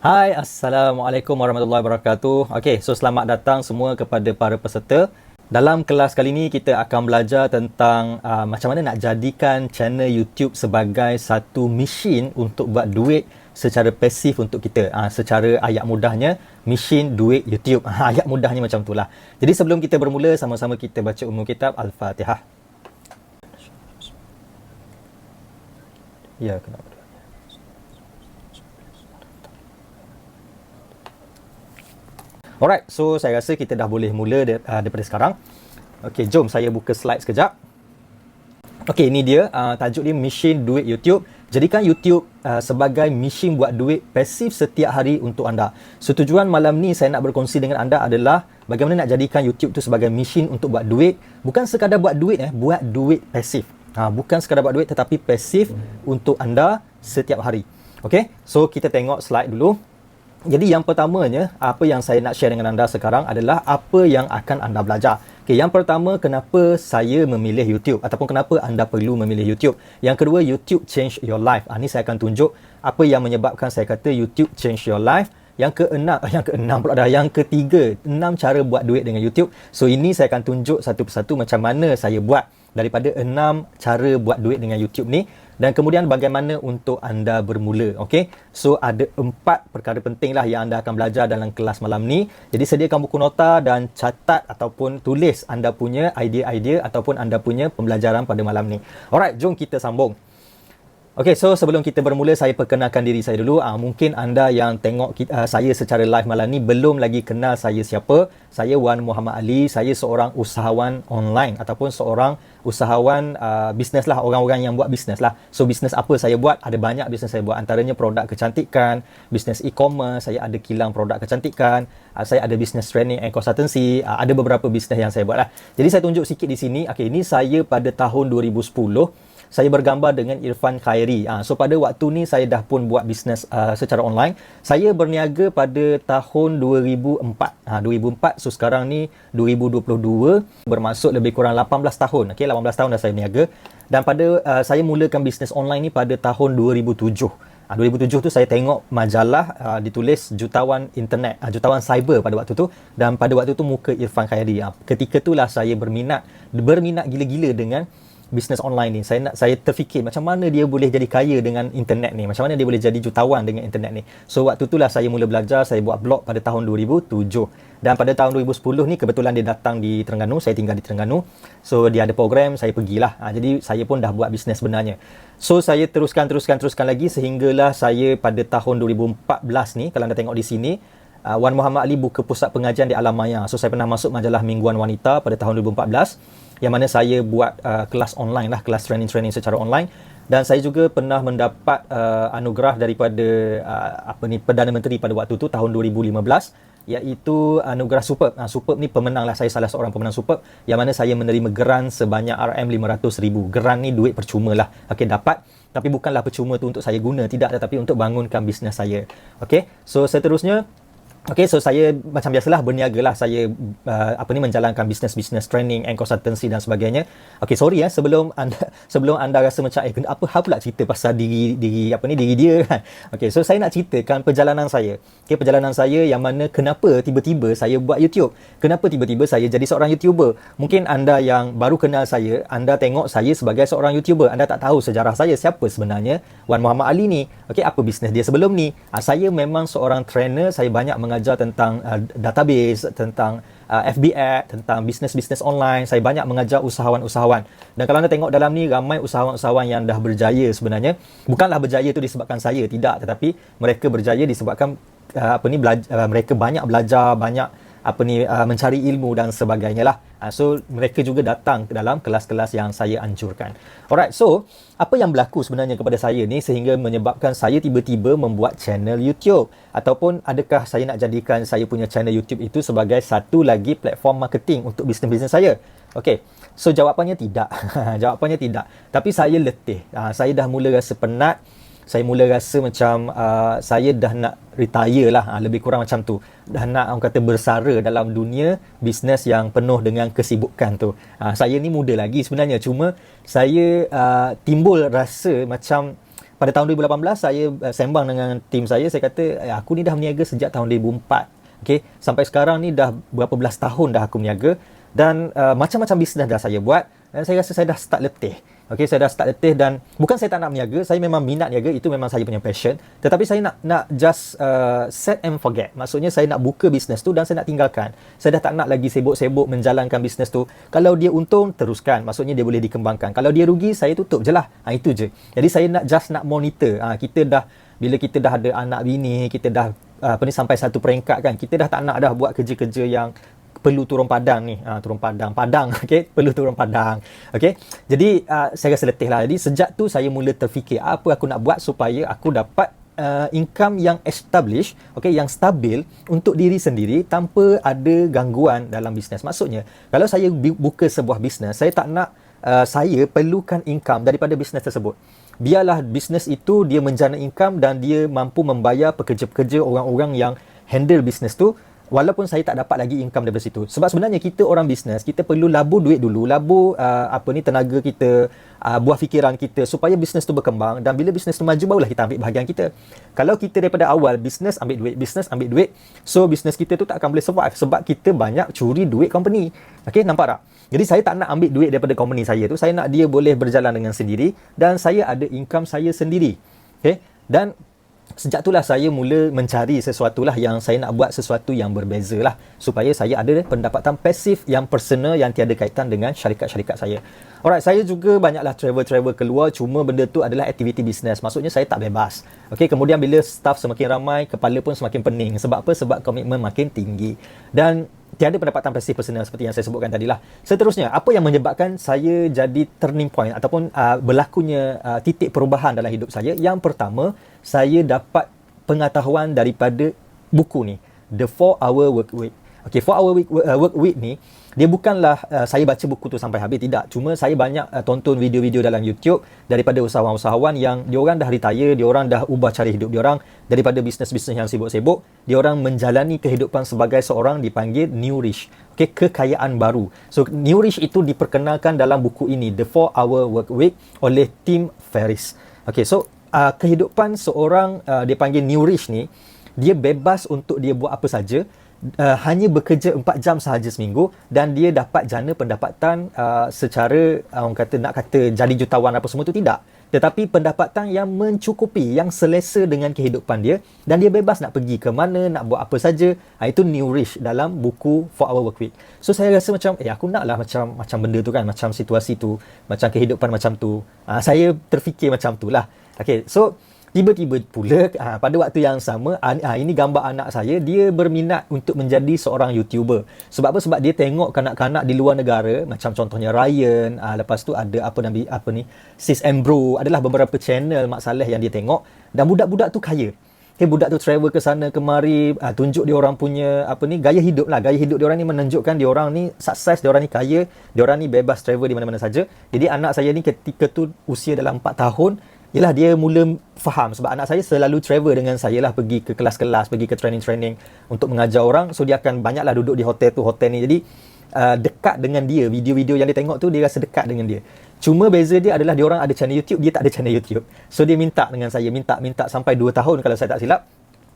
Hai, Assalamualaikum warahmatullahi wabarakatuh. Okey, so selamat datang semua kepada para peserta. Dalam kelas kali ini kita akan belajar tentang macam mana nak jadikan channel YouTube sebagai satu mesin untuk buat duit secara pasif untuk kita. Secara ayat mudahnya, mesin duit YouTube. Ayat mudahnya macam itulah. Jadi sebelum kita bermula, sama-sama kita baca umum kitab Al-Fatihah. Ya, kenapa? Alright, so saya rasa kita dah boleh mula daripada sekarang. Okey, jom saya buka slide sekejap. Okey, ini dia tajuk dia mesin duit YouTube. Jadikan YouTube sebagai mesin buat duit pasif setiap hari untuk anda. So tujuan malam ni saya nak berkongsi dengan anda adalah bagaimana nak jadikan YouTube tu sebagai mesin untuk buat duit. Bukan sekadar buat duit, buat duit pasif. Bukan sekadar buat duit tetapi pasif untuk anda setiap hari. Okey, so kita tengok slide dulu. Jadi yang pertamanya, apa yang saya nak share dengan anda sekarang adalah apa yang akan anda belajar. Okay, yang pertama, kenapa saya memilih YouTube ataupun kenapa anda perlu memilih YouTube. Yang kedua, YouTube change your life. Ini saya akan tunjuk apa yang menyebabkan saya kata YouTube change your life. Yang ketiga, 6 cara buat duit dengan YouTube. So ini saya akan tunjuk satu persatu macam mana saya buat daripada 6 cara buat duit dengan YouTube ni. Dan kemudian bagaimana untuk anda bermula. Okay? So ada 4 perkara penting lah yang anda akan belajar dalam kelas malam ni. Jadi sediakan buku nota dan catat ataupun tulis anda punya idea-idea ataupun anda punya pembelajaran pada malam ni. Alright, jom kita sambung. Okay, so sebelum kita bermula, saya perkenalkan diri saya dulu. Mungkin anda yang tengok saya secara live malam ni belum lagi kenal saya siapa. Saya Wan Muhammad Ali. Saya seorang usahawan online ataupun seorang usahawan bisnes lah. Orang-orang yang buat bisnes lah. So, bisnes apa saya buat? Ada banyak bisnes saya buat. Antaranya produk kecantikan, bisnes e-commerce, saya ada kilang produk kecantikan, saya ada bisnes training and consultancy. Ada beberapa bisnes yang saya buat lah. Jadi, saya tunjuk sikit di sini. Okay, ini saya pada tahun 2010. Saya bergambar dengan Irfan Khairi. So pada waktu ni saya dah pun buat bisnes secara online. Saya berniaga pada tahun 2004. 2004, so sekarang ni 2022, bermaksud lebih kurang 18 tahun. Okay, 18 tahun dah saya berniaga. Dan pada saya mulakan bisnes online ni pada tahun 2007. 2007 tu saya tengok majalah ditulis jutawan internet, jutawan cyber pada waktu tu, dan pada waktu tu muka Irfan Khairi. Ketika itulah saya berminat gila-gila dengan bisnes online ni. Saya terfikir macam mana dia boleh jadi kaya dengan internet ni, macam mana dia boleh jadi jutawan dengan internet ni. So waktu itulah saya mula belajar. Saya buat blog pada tahun 2007, dan pada tahun 2010 ni kebetulan dia datang di Terengganu. Saya tinggal di Terengganu, so dia ada program, saya pergilah. Jadi saya pun dah buat bisnes sebenarnya. So saya teruskan lagi sehinggalah saya pada tahun 2014 ni, kalau anda tengok di sini, Wan Muhammad Ali buka pusat pengajian di Alam Maya. So saya pernah masuk majalah Mingguan Wanita pada tahun 2014, yang mana saya buat kelas online lah, kelas training secara online. Dan saya juga pernah mendapat anugerah daripada Perdana Menteri pada waktu tu tahun 2015, iaitu anugerah Superb. Superb ni pemenang lah, saya salah seorang pemenang Superb, yang mana saya menerima geran sebanyak RM500,000. Geran ni duit percuma lah. Okey, dapat, tapi bukanlah percuma tu untuk saya guna, tidak, tetapi untuk bangunkan bisnes saya. Okey, so seterusnya, okay, so saya macam biasalah berniaga lah. Saya menjalankan bisnes training and consultancy dan sebagainya. Okay, sorry sebelum anda rasa macam apa pula cerita pasal diri dia kan. Okay, so saya nak ceritakan perjalanan saya. Okay, perjalanan saya yang mana kenapa tiba-tiba saya buat YouTube. Kenapa tiba-tiba saya jadi seorang YouTuber. Mungkin anda yang baru kenal saya, anda tengok saya sebagai seorang YouTuber. Anda tak tahu sejarah saya, siapa sebenarnya Wan Muhammad Ali ni. Okay, apa bisnes dia sebelum ni. Saya memang seorang trainer. Saya banyak mengajar tentang database, tentang FB Ad, tentang bisnes online. Saya banyak mengajar usahawan-usahawan. Dan kalau anda tengok dalam ni, ramai usahawan-usahawan yang dah berjaya sebenarnya. Bukanlah berjaya tu disebabkan saya, tidak, tetapi mereka berjaya disebabkan mereka banyak belajar, banyak mencari ilmu dan sebagainya lah. So mereka juga datang ke dalam kelas-kelas yang saya anjurkan. Alright, so apa yang berlaku sebenarnya kepada saya ni sehingga menyebabkan saya tiba-tiba membuat channel YouTube? Ataupun adakah saya nak jadikan saya punya channel YouTube itu sebagai satu lagi platform marketing untuk bisnes-bisnes saya? Okay, so jawapannya tidak. Jawapannya tidak. Tapi saya letih. Saya dah mula rasa penat. Saya mula rasa macam saya dah nak retire lah, lebih kurang macam tu. Dah nak, orang kata, bersara dalam dunia bisnes yang penuh dengan kesibukan tu. Saya ni muda lagi sebenarnya, cuma saya timbul rasa macam pada tahun 2018 saya sembang dengan tim saya kata aku ni dah berniaga sejak tahun 2004. Okey, sampai sekarang ni dah berapa belas tahun dah aku berniaga dan macam-macam bisnes dah saya buat dan saya rasa saya dah start letih. Okey, saya dah start letih dan bukan saya tak nak berniaga, saya memang minat niaga, itu memang saya punya passion. Tetapi saya nak just set and forget. Maksudnya saya nak buka bisnes tu dan saya nak tinggalkan. Saya dah tak nak lagi sibuk-sibuk menjalankan bisnes tu. Kalau dia untung, teruskan. Maksudnya dia boleh dikembangkan. Kalau dia rugi, saya tutup je lah. Itu je. Jadi saya nak monitor. Kita dah, bila kita dah ada anak bini, kita dah sampai satu peringkat kan, kita dah tak nak dah buat kerja-kerja yang perlu turun padang ni, turun padang, okey, perlu turun padang, okey. Jadi saya rasa letih lah. Jadi sejak tu saya mula terfikir apa aku nak buat supaya aku dapat income yang established, okey, yang stabil untuk diri sendiri tanpa ada gangguan dalam bisnes. Maksudnya, kalau saya buka sebuah bisnes, saya tak nak saya perlukan income daripada bisnes tersebut. Biarlah bisnes itu dia menjana income dan dia mampu membayar pekerja-pekerja, orang-orang yang handle bisnes tu, walaupun saya tak dapat lagi income daripada situ. Sebab sebenarnya kita orang bisnes, kita perlu labur duit dulu, labur tenaga kita, buah fikiran kita supaya bisnes tu berkembang, dan bila bisnes tu maju barulah kita ambil bahagian kita. Kalau kita daripada awal bisnes ambil duit, so bisnes kita tu tak akan boleh survive sebab kita banyak curi duit company. Okey, nampak tak? Jadi saya tak nak ambil duit daripada company saya tu, saya nak dia boleh berjalan dengan sendiri dan saya ada income saya sendiri. Okey? Dan sejak itulah saya mula mencari sesuatu lah yang saya nak buat sesuatu yang berbeza lah supaya saya ada pendapatan pasif yang personal yang tiada kaitan dengan syarikat-syarikat saya. Alright, saya juga banyaklah travel keluar, cuma benda tu adalah aktiviti bisnes. Maksudnya saya tak bebas. Okey, kemudian bila staff semakin ramai, kepala pun semakin pening. Sebab apa? Sebab komitmen makin tinggi. Dan tiada pendapatan pasif personal seperti yang saya sebutkan tadilah. Seterusnya, apa yang menyebabkan saya jadi turning point ataupun berlakunya titik perubahan dalam hidup saya? Yang pertama, saya dapat pengetahuan daripada buku ni, The 4-Hour Work Week. Okey, 4-Hour Work Week ni, dia bukanlah saya baca buku tu sampai habis, tidak. Cuma saya banyak tonton video-video dalam YouTube daripada usahawan-usahawan yang diorang dah retire, diorang dah ubah cara hidup diorang daripada bisnes-bisnes yang sibuk-sibuk, diorang menjalani kehidupan sebagai seorang dipanggil New Rich. Okey, kekayaan baru. So New Rich itu diperkenalkan dalam buku ini, The 4-Hour Work Week, oleh Tim Ferriss. Okey, so kehidupan seorang dipanggil New Rich ni, dia bebas untuk dia buat apa saja. Hanya bekerja 4 jam sahaja seminggu dan dia dapat jana pendapatan secara orang kata, nak kata jadi jutawan apa semua tu, tidak. Tetapi pendapatan yang mencukupi, yang selesa dengan kehidupan dia, dan dia bebas nak pergi ke mana, nak buat apa saja. Itu New Rich dalam buku 4-Hour Work Week. So saya rasa macam aku naklah macam benda tu kan, macam situasi tu, macam kehidupan macam tu. Saya terfikir macam tu lah. Okay, so tiba-tiba pula pada waktu yang sama, ini gambar anak saya, dia berminat untuk menjadi seorang YouTuber. Sebab apa? Sebab dia tengok kanak-kanak di luar negara, macam contohnya Ryan, lepas tu ada apa ni, Sis and Bro, adalah beberapa channel Mak Saleh yang dia tengok, dan budak-budak tu kaya. Okay, budak tu travel ke sana kemari, tunjuk dia orang punya gaya hidup lah. Gaya hidup dia orang ni menunjukkan dia orang ni sukses, dia orang ni kaya, dia orang ni bebas travel di mana-mana saja. Jadi anak saya ni ketika tu usia dalam 4 tahun, yelah dia mula faham, sebab anak saya selalu travel dengan saya lah, pergi ke kelas-kelas, pergi ke training-training untuk mengajar orang. So dia akan banyaklah duduk di hotel ni. Jadi dekat dengan dia, video-video yang dia tengok tu dia rasa dekat dengan dia. Cuma beza dia adalah dia orang ada channel YouTube, dia tak ada channel YouTube. So dia minta dengan saya, minta sampai 2 tahun kalau saya tak silap.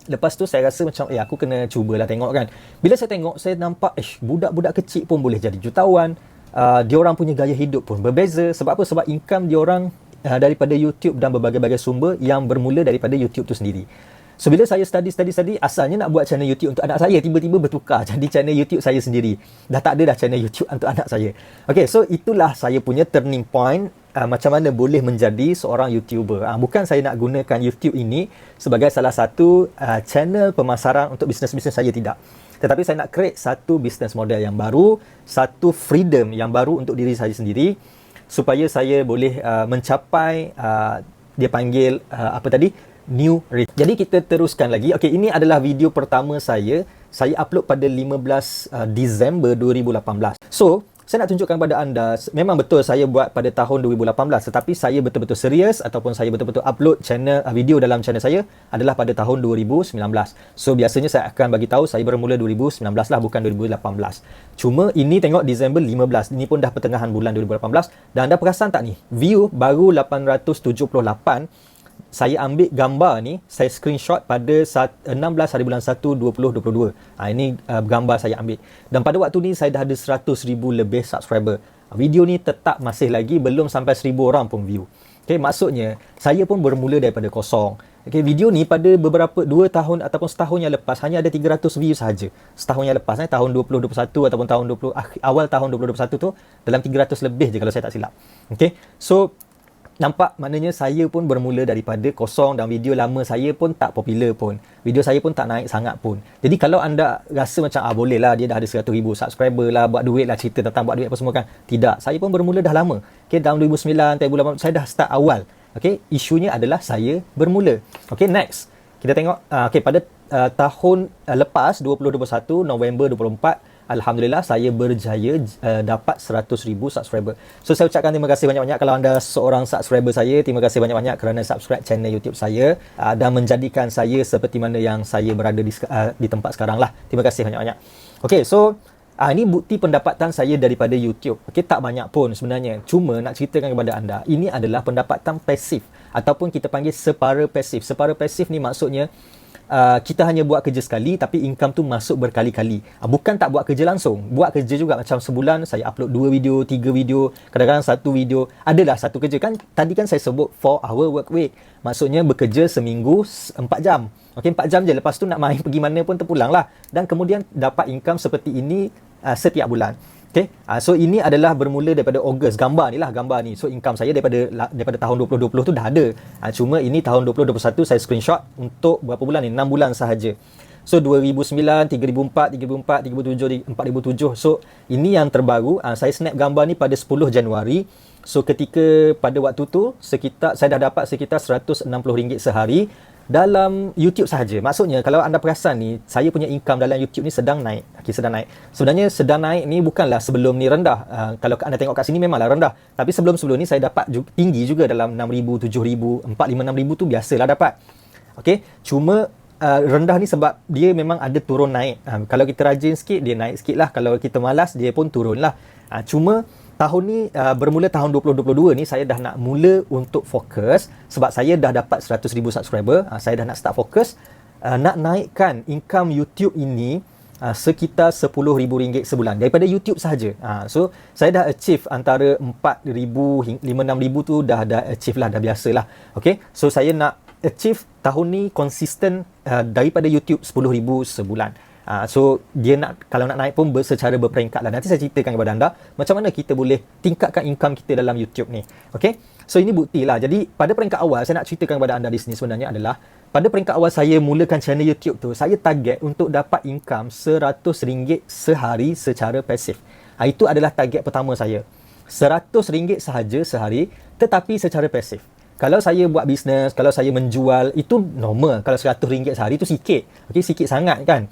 Lepas tu saya rasa macam aku kena cubalah tengok kan. Bila saya tengok, saya nampak budak-budak kecil pun boleh jadi jutawan. Dia orang punya gaya hidup pun berbeza. Sebab apa? Sebab income dia orang daripada YouTube dan berbagai-bagai sumber yang bermula daripada YouTube tu sendiri. So bila saya study, asalnya nak buat channel YouTube untuk anak saya, tiba-tiba bertukar jadi channel YouTube saya sendiri. Dah tak ada dah channel YouTube untuk anak saya. Okay, so itulah saya punya turning point, macam mana boleh menjadi seorang YouTuber. Bukan saya nak gunakan YouTube ini sebagai salah satu channel pemasaran untuk bisnes-bisnes saya, tidak. Tetapi saya nak create satu business model yang baru, satu freedom yang baru untuk diri saya sendiri, supaya saya boleh mencapai dia panggil New Rich. Jadi kita teruskan lagi. Okey, ini adalah video pertama saya upload pada 15 Disember 2018. So saya nak tunjukkan kepada anda, memang betul saya buat pada tahun 2018, tetapi saya betul-betul serius ataupun saya betul-betul upload channel video dalam channel saya adalah pada tahun 2019. So biasanya saya akan bagi tahu saya bermula 2019 lah, bukan 2018. Cuma ini tengok Disember 15, ini pun dah pertengahan bulan 2018, dan anda perasan tak ni, view baru 878 saya ambil gambar ni, saya screenshot pada 16 hari bulan 1 2022. Ini gambar saya ambil. Dan pada waktu ni saya dah ada 100,000 lebih subscriber. Video ni tetap masih lagi belum sampai 1,000 orang pun view. Okay, maksudnya saya pun bermula daripada kosong. Okay, video ni pada beberapa 2 tahun ataupun setahun yang lepas hanya ada 300 view sahaja. Setahun yang lepas tahun 2021 ataupun tahun 20 awal tahun 2021 tu dalam 300 lebih je kalau saya tak silap. Okay, so nampak maknanya saya pun bermula daripada kosong dan video lama saya pun tak popular pun. Video saya pun tak naik sangat pun. Jadi kalau anda rasa macam boleh lah dia dah ada 100,000 subscriber lah, buat duit lah, cerita tentang buat duit apa semua kan. Tidak, saya pun bermula dah lama. Okay, tahun 2009, 2008 saya dah start awal. Okay, isunya adalah saya bermula. Okay, next. Kita tengok, okay, pada tahun lepas 2021, November 24, Alhamdulillah saya berjaya dapat 100,000 subscriber. So saya ucapkan terima kasih banyak-banyak kalau anda seorang subscriber saya. Terima kasih banyak-banyak kerana subscribe channel YouTube saya dan menjadikan saya seperti mana yang saya berada di tempat sekarang lah. Terima kasih banyak-banyak. Okay, so ini bukti pendapatan saya daripada YouTube. Okay, tak banyak pun sebenarnya. Cuma nak ceritakan kepada anda, ini adalah pendapatan pasif ataupun kita panggil separa pasif. Separa pasif ni maksudnya kita hanya buat kerja sekali tapi income tu masuk berkali-kali. Bukan tak buat kerja langsung, buat kerja juga. Macam sebulan saya upload 2 video, 3 video, kadang-kadang 1 video. Adalah satu kerja kan. Tadi kan saya sebut 4 hour work week. Maksudnya bekerja seminggu 4 jam. Okey, 4 jam je. Lepas tu nak main pergi mana pun terpulang lah. Dan kemudian dapat income seperti ini setiap bulan. Okay, so ini adalah bermula daripada Ogos. Gambar ni. So income saya daripada tahun 2020 tu dah ada. Cuma ini tahun 2021 saya screenshot untuk berapa bulan ni? 6 bulan sahaja. So 2009, 3004, 3004, 3007, 4007. So ini yang terbaru. Saya snap gambar ni pada 10 Januari. So ketika pada waktu tu saya dah dapat sekitar RM160 sehari dalam YouTube sahaja. Maksudnya kalau anda perasan ni, saya punya income dalam YouTube ni sedang naik. Okay, sedang naik. Sebenarnya sedang naik ni bukanlah sebelum ni rendah. Kalau anda tengok kat sini memanglah rendah. Tapi sebelum-sebelum ni saya dapat tinggi juga dalam 6,000, 7,000, 4,000, 6,000 tu biasalah dapat. Okay, cuma rendah ni sebab dia memang ada turun naik. Kalau kita rajin sikit, dia naik sikit lah. Kalau kita malas, dia pun turun lah. Cuma tahun ni, bermula tahun 2022 ni, saya dah nak mula untuk fokus sebab saya dah dapat 100,000 subscriber. Saya dah nak start fokus nak naikkan income YouTube ini sekitar RM10,000 sebulan daripada YouTube sahaja. So saya dah achieve antara 4,000 hingga 5,000 tu dah achieve lah, dah biasa lah. Okay, so saya nak achieve tahun ni konsisten daripada YouTube 10,000 sebulan. So dia kalau nak naik pun secara berperingkat lah. Nanti saya ceritakan kepada anda macam mana kita boleh tingkatkan income kita dalam YouTube ni. Okay, so ini bukti lah. Jadi pada peringkat awal saya nak ceritakan kepada anda di sini sebenarnya adalah pada peringkat awal saya mulakan channel YouTube tu, saya target untuk dapat income RM100 sehari secara pasif. Itu adalah target pertama saya, RM100 sahaja sehari tetapi secara pasif. Kalau saya buat bisnes, kalau saya menjual, itu normal. Kalau RM100 sehari itu sikit. Okay, sikit sangat kan.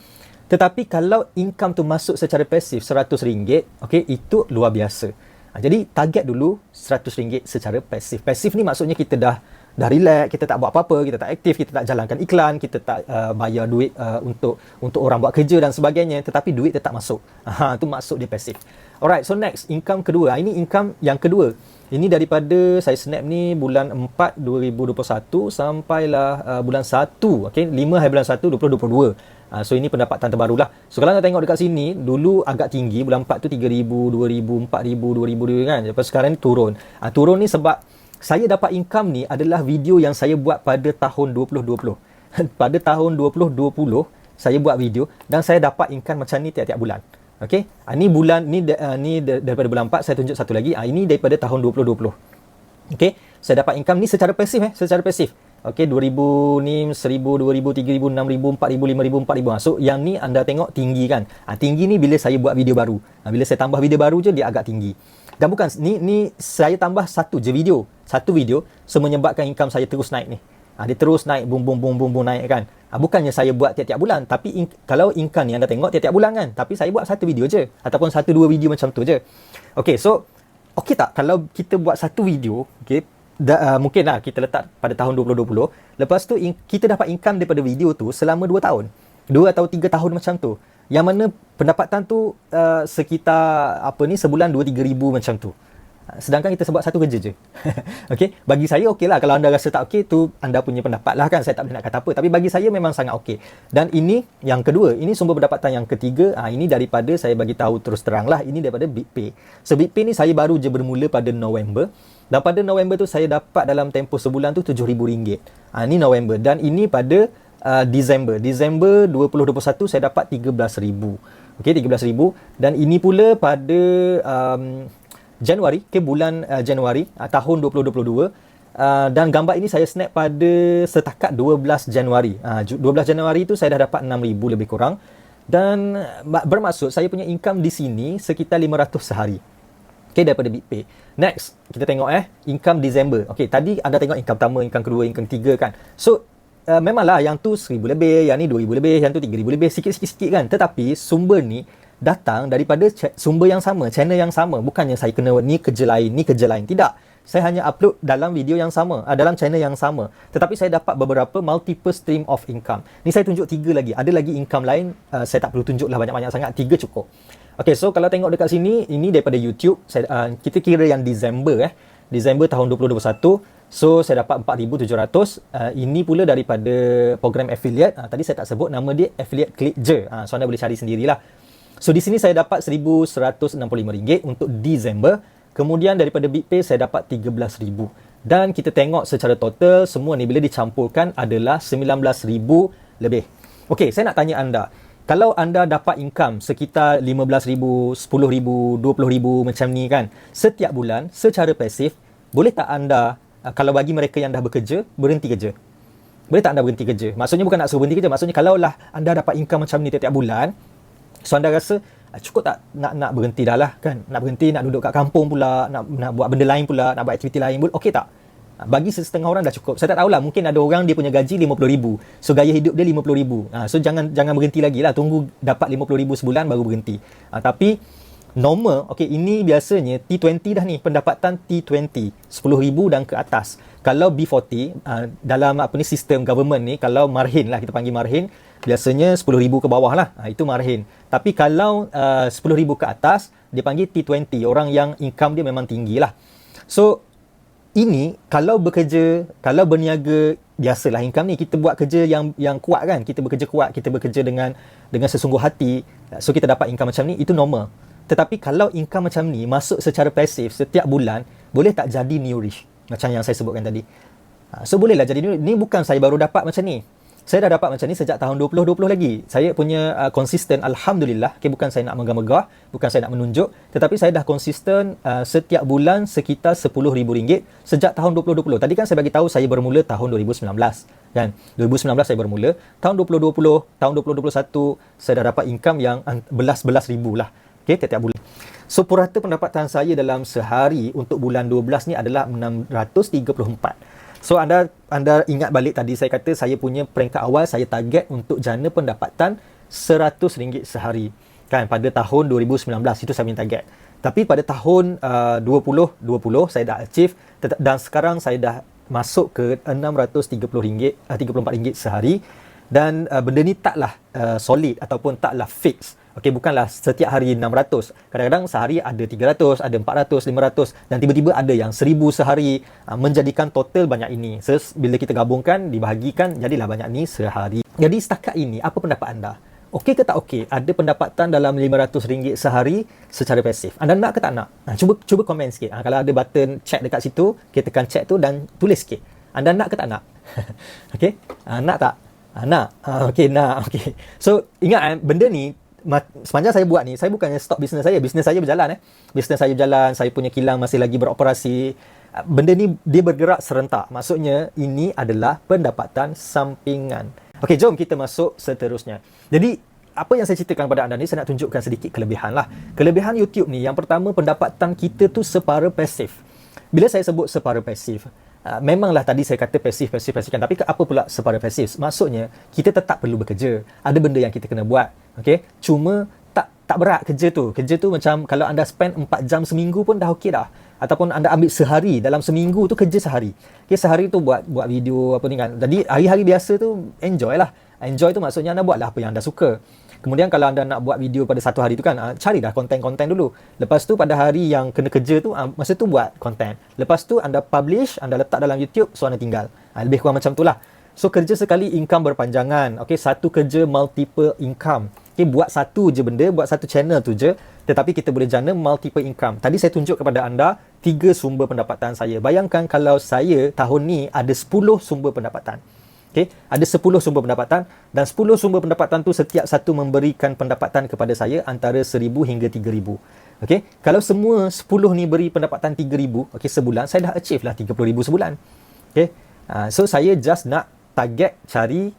Tetapi kalau income tu masuk secara pasif RM100, okay, itu luar biasa. Jadi target dulu RM100 secara pasif. Pasif ni maksudnya kita dah relax, kita tak buat apa-apa, kita tak aktif, kita tak jalankan iklan, kita tak bayar duit untuk orang buat kerja dan sebagainya, tetapi duit tetap masuk. Itu maksud dia pasif. Alright, so next, income kedua. Ini income yang kedua. Ini daripada saya snap ni bulan 4 2021 sampailah bulan 1, okay, 5 hari bulan 1 2022. So ini pendapatan terbaru lah. So kalau anda tengok dekat sini, dulu agak tinggi, bulan 4 tu 3,000, 2,000, 4,000, 2,000 kan. Lepas sekarang ni turun. Turun ni sebab saya dapat income ni adalah video yang saya buat pada tahun 2020. Pada tahun 2020 saya buat video dan saya dapat income macam ni tiap-tiap bulan. Okey, ni bulan ni daripada bulan 4 saya tunjuk satu lagi. Ini daripada tahun 2020. Okey, saya dapat income ni secara pasif secara pasif. Okey, 2,000 ni, 1,000, 2,000, 3,000, 6,000, 4,000, 5,000, 4,000. So yang ni anda tengok tinggi kan. Tinggi ni bila saya buat video baru. Bila saya tambah video baru je dia agak tinggi. Dan bukan ni saya tambah satu video so menyebabkan income saya terus naik ni. Dia terus naik boom naik kan. Bukannya saya buat tiap-tiap bulan, tapi kalau income ni anda tengok tiap-tiap bulan kan, tapi saya buat satu video je ataupun 1-2 video macam tu je. Okey, so okey tak kalau kita buat satu video, okey, mungkin lah kita letak pada tahun 2020, lepas tu kita dapat income daripada video tu selama 2 tahun, 2 atau 3 tahun macam tu, yang mana pendapatan tu sekitar sebulan 2-3 ribu macam tu. Sedangkan kita sebab satu kerja je. Okey, bagi saya okey lah. Kalau anda rasa tak okey, tu anda punya pendapat lah kan. Saya tak boleh nak kata apa. Tapi bagi saya memang sangat okey. Dan ini yang kedua, ini sumber pendapatan yang ketiga. Ini daripada, saya bagi tahu terus terang lah, ini daripada BitPay. So BitPay ni saya baru je bermula pada November. Dan pada November tu saya dapat dalam tempoh sebulan tu RM7,000. Ini November. Dan ini pada Disember 2021 saya dapat RM13,000. Okey, RM13,000. Dan ini pula pada Januari, bulan Januari tahun 2022, dan gambar ini saya snap pada setakat 12 Januari. 12 Januari itu saya dah dapat 6,000 lebih kurang, dan bermaksud saya punya income di sini sekitar 500 sehari. Okey, daripada BitPay. Next, kita tengok income Disember. Okey, tadi anda tengok income pertama, income kedua, income ketiga kan. So memanglah yang tu 1,000 lebih, yang ni 2,000 lebih, yang tu 3,000 lebih, sikit-sikit kan. Tetapi sumber ni datang daripada sumber yang sama, channel yang sama. Bukannya saya kena ni kerja lain, ni kerja lain. Tidak. Saya hanya upload dalam video yang sama, dalam channel yang sama. Tetapi saya dapat beberapa multiple stream of income. Ni saya tunjuk 3 lagi. Ada lagi income lain, saya tak perlu tunjuk lah banyak-banyak sangat. 3 cukup. Okay, so kalau tengok dekat sini, ini daripada YouTube. Kita kira yang Disember Disember tahun 2021. So, saya dapat 4,700. Ini pula daripada program affiliate. Tadi saya tak sebut nama dia, affiliate klik je. So, anda boleh cari sendirilah. So, di sini saya dapat RM1,165 untuk Disember. Kemudian daripada BitPay saya dapat RM13,000. Dan kita tengok secara total, semua ni bila dicampurkan adalah RM19,000 lebih. Okey, saya nak tanya anda. Kalau anda dapat income sekitar RM15,000, RM10,000, RM20,000 macam ni kan, setiap bulan secara pasif, boleh tak anda, kalau bagi mereka yang dah bekerja, berhenti kerja? Boleh tak anda berhenti kerja? Maksudnya bukan nak suruh berhenti kerja. Maksudnya kalaulah anda dapat income macam ni tiap-tiap bulan, so anda rasa cukup tak nak berhenti dah lah kan? Nak berhenti, nak duduk kat kampung pula, nak buat benda lain pula, nak buat aktiviti lain pula, okey tak? Bagi setengah orang dah cukup. Saya tak tahulah, mungkin ada orang dia punya gaji RM50,000. So gaya hidup dia RM50,000. So jangan berhenti lagi lah. Tunggu dapat RM50,000 sebulan baru berhenti. Tapi normal, okey, ini biasanya T20 dah ni, pendapatan T20, RM10,000 dan ke atas. Kalau B40, dalam sistem government ni, kalau marhin lah, kita panggil marhin, biasanya RM10,000 ke bawah lah. Itu marhin. Tapi kalau RM10,000 ke atas, dia panggil T20, orang yang income dia memang tinggi lah. So ini kalau bekerja, kalau berniaga, biasalah income ni, kita buat kerja yang kuat kan, kita bekerja kuat, kita bekerja dengan sesungguh hati, so kita dapat income macam ni, itu normal. Tetapi kalau income macam ni masuk secara pasif setiap bulan, boleh tak jadi new rich macam yang saya sebutkan tadi? So bolehlah jadi new rich. Ni bukan saya baru dapat macam ni, saya dah dapat macam ni sejak tahun 2020 lagi. Saya punya konsisten, Alhamdulillah. Okay, bukan saya nak megah-megah, bukan saya nak menunjuk, tetapi saya dah konsisten setiap bulan sekitar RM10,000 sejak tahun 2020. Tadi kan saya bagi tahu saya bermula tahun 2019 kan. 2019 saya bermula. Tahun 2020, tahun 2021 saya dah dapat income yang belas-belas ribu lah. Okay, tiap-tiap bulan. So purata pendapatan saya dalam sehari untuk bulan 12 ni adalah 634. So anda ingat balik tadi saya kata saya punya peringkat awal, saya target untuk jana pendapatan RM100 sehari kan pada tahun 2019. Itu saya punya target. Tapi pada tahun 2020 saya dah achieve, dan sekarang saya dah masuk ke RM634 sehari. Dan benda ni taklah solid ataupun taklah fix. Okey, bukanlah setiap hari 600. Kadang-kadang sehari ada 300, ada 400, 500, dan tiba-tiba ada yang 1000 sehari, menjadikan total banyak ini. So, bila kita gabungkan, dibahagikan, jadilah banyak ni sehari. Jadi setakat ini, apa pendapat anda? Okey ke tak okey? Ada pendapatan dalam RM500 sehari secara pasif. Anda nak ke tak nak? Cuba komen sikit. Kalau ada button chat dekat situ, kita tekan chat tu dan tulis sikit. Anda nak ke tak nak? Okey? Nak tak? Nak. Okey, nak. Okey. So, ingat benda ni, sepanjang saya buat ni, saya bukannya stop bisnes saya. Bisnes saya berjalan. Bisnes saya berjalan, saya punya kilang masih lagi beroperasi. Benda ni dia bergerak serentak. Maksudnya ini adalah pendapatan sampingan. Okey, jom kita masuk seterusnya. Jadi apa yang saya ceritakan kepada anda ni, saya nak tunjukkan sedikit kelebihan lah. Kelebihan YouTube ni, yang pertama, pendapatan kita tu separa pasif. Bila saya sebut separa pasif, memanglah tadi saya kata pasif kan, tapi apa pula separa pasif? Maksudnya kita tetap perlu bekerja. Ada benda yang kita kena buat. Okey, cuma tak berat kerja tu. Kerja tu macam kalau anda spend 4 jam seminggu pun dah okey dah. Ataupun anda ambil sehari, dalam seminggu tu kerja sehari. Okey, sehari tu buat video apa ni kan. Jadi hari-hari biasa tu enjoy lah. Enjoy tu maksudnya anda buatlah apa yang anda suka. Kemudian kalau anda nak buat video pada satu hari tu kan, carilah konten-konten dulu. Lepas tu pada hari yang kena kerja tu, masa tu buat konten. Lepas tu anda publish, anda letak dalam YouTube, so anda tinggal. Lebih kurang macam tu lah. So kerja sekali, income berpanjangan. Okay, satu kerja multiple income. Okay, buat satu je benda, buat satu channel tu je, tetapi kita boleh jana multiple income. Tadi saya tunjuk kepada anda 3 sumber pendapatan saya. Bayangkan kalau saya tahun ni ada 10 sumber pendapatan. Okay, ada 10 sumber pendapatan dan 10 sumber pendapatan tu setiap satu memberikan pendapatan kepada saya antara 1,000 hingga 3,000. Okay, kalau semua 10 ni beri pendapatan 3,000, okay, sebulan, saya dah achieve lah 30,000 sebulan. Okay, so saya just nak target cari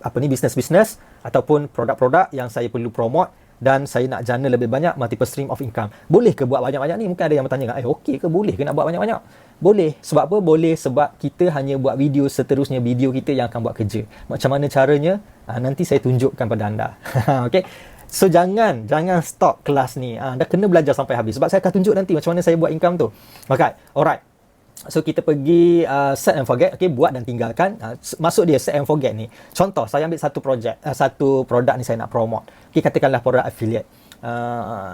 bisnes-bisnes ataupun produk-produk yang saya perlu promote dan saya nak jana lebih banyak multiple stream of income. Boleh ke buat banyak-banyak ni? Mungkin ada yang bertanya, okey ke, boleh ke nak buat banyak-banyak? Boleh. Sebab apa? Boleh sebab kita hanya buat video, seterusnya video kita yang akan buat kerja. Macam mana caranya? Nanti saya tunjukkan pada anda. Okey. So jangan stop kelas ni. Anda kena belajar sampai habis sebab saya akan tunjuk nanti macam mana saya buat income tu. Okay. Alright. So kita pergi set and forget. Okay, buat dan tinggalkan. Masuk dia set and forget ni. Contoh, saya ambil satu produk ni saya nak promote. Okay, katakanlah produk affiliate.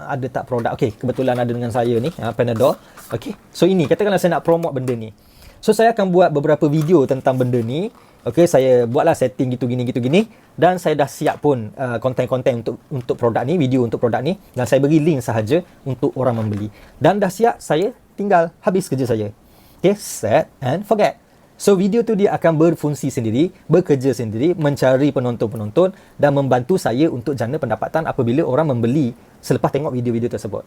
Ada tak produk? Okay, kebetulan ada dengan saya ni, Panadol. Okay, so ini katakanlah saya nak promote benda ni. So saya akan buat beberapa video tentang benda ni. Okay, saya buatlah setting gitu gini dan saya dah siap pun konten-konten untuk produk ni, video untuk produk ni, dan saya bagi link sahaja untuk orang membeli. Dan dah siap, saya tinggal habis kerja saya. Okay, set and forget. So video tu dia akan berfungsi sendiri, bekerja sendiri, mencari penonton-penonton dan membantu saya untuk jana pendapatan apabila orang membeli selepas tengok video-video tersebut.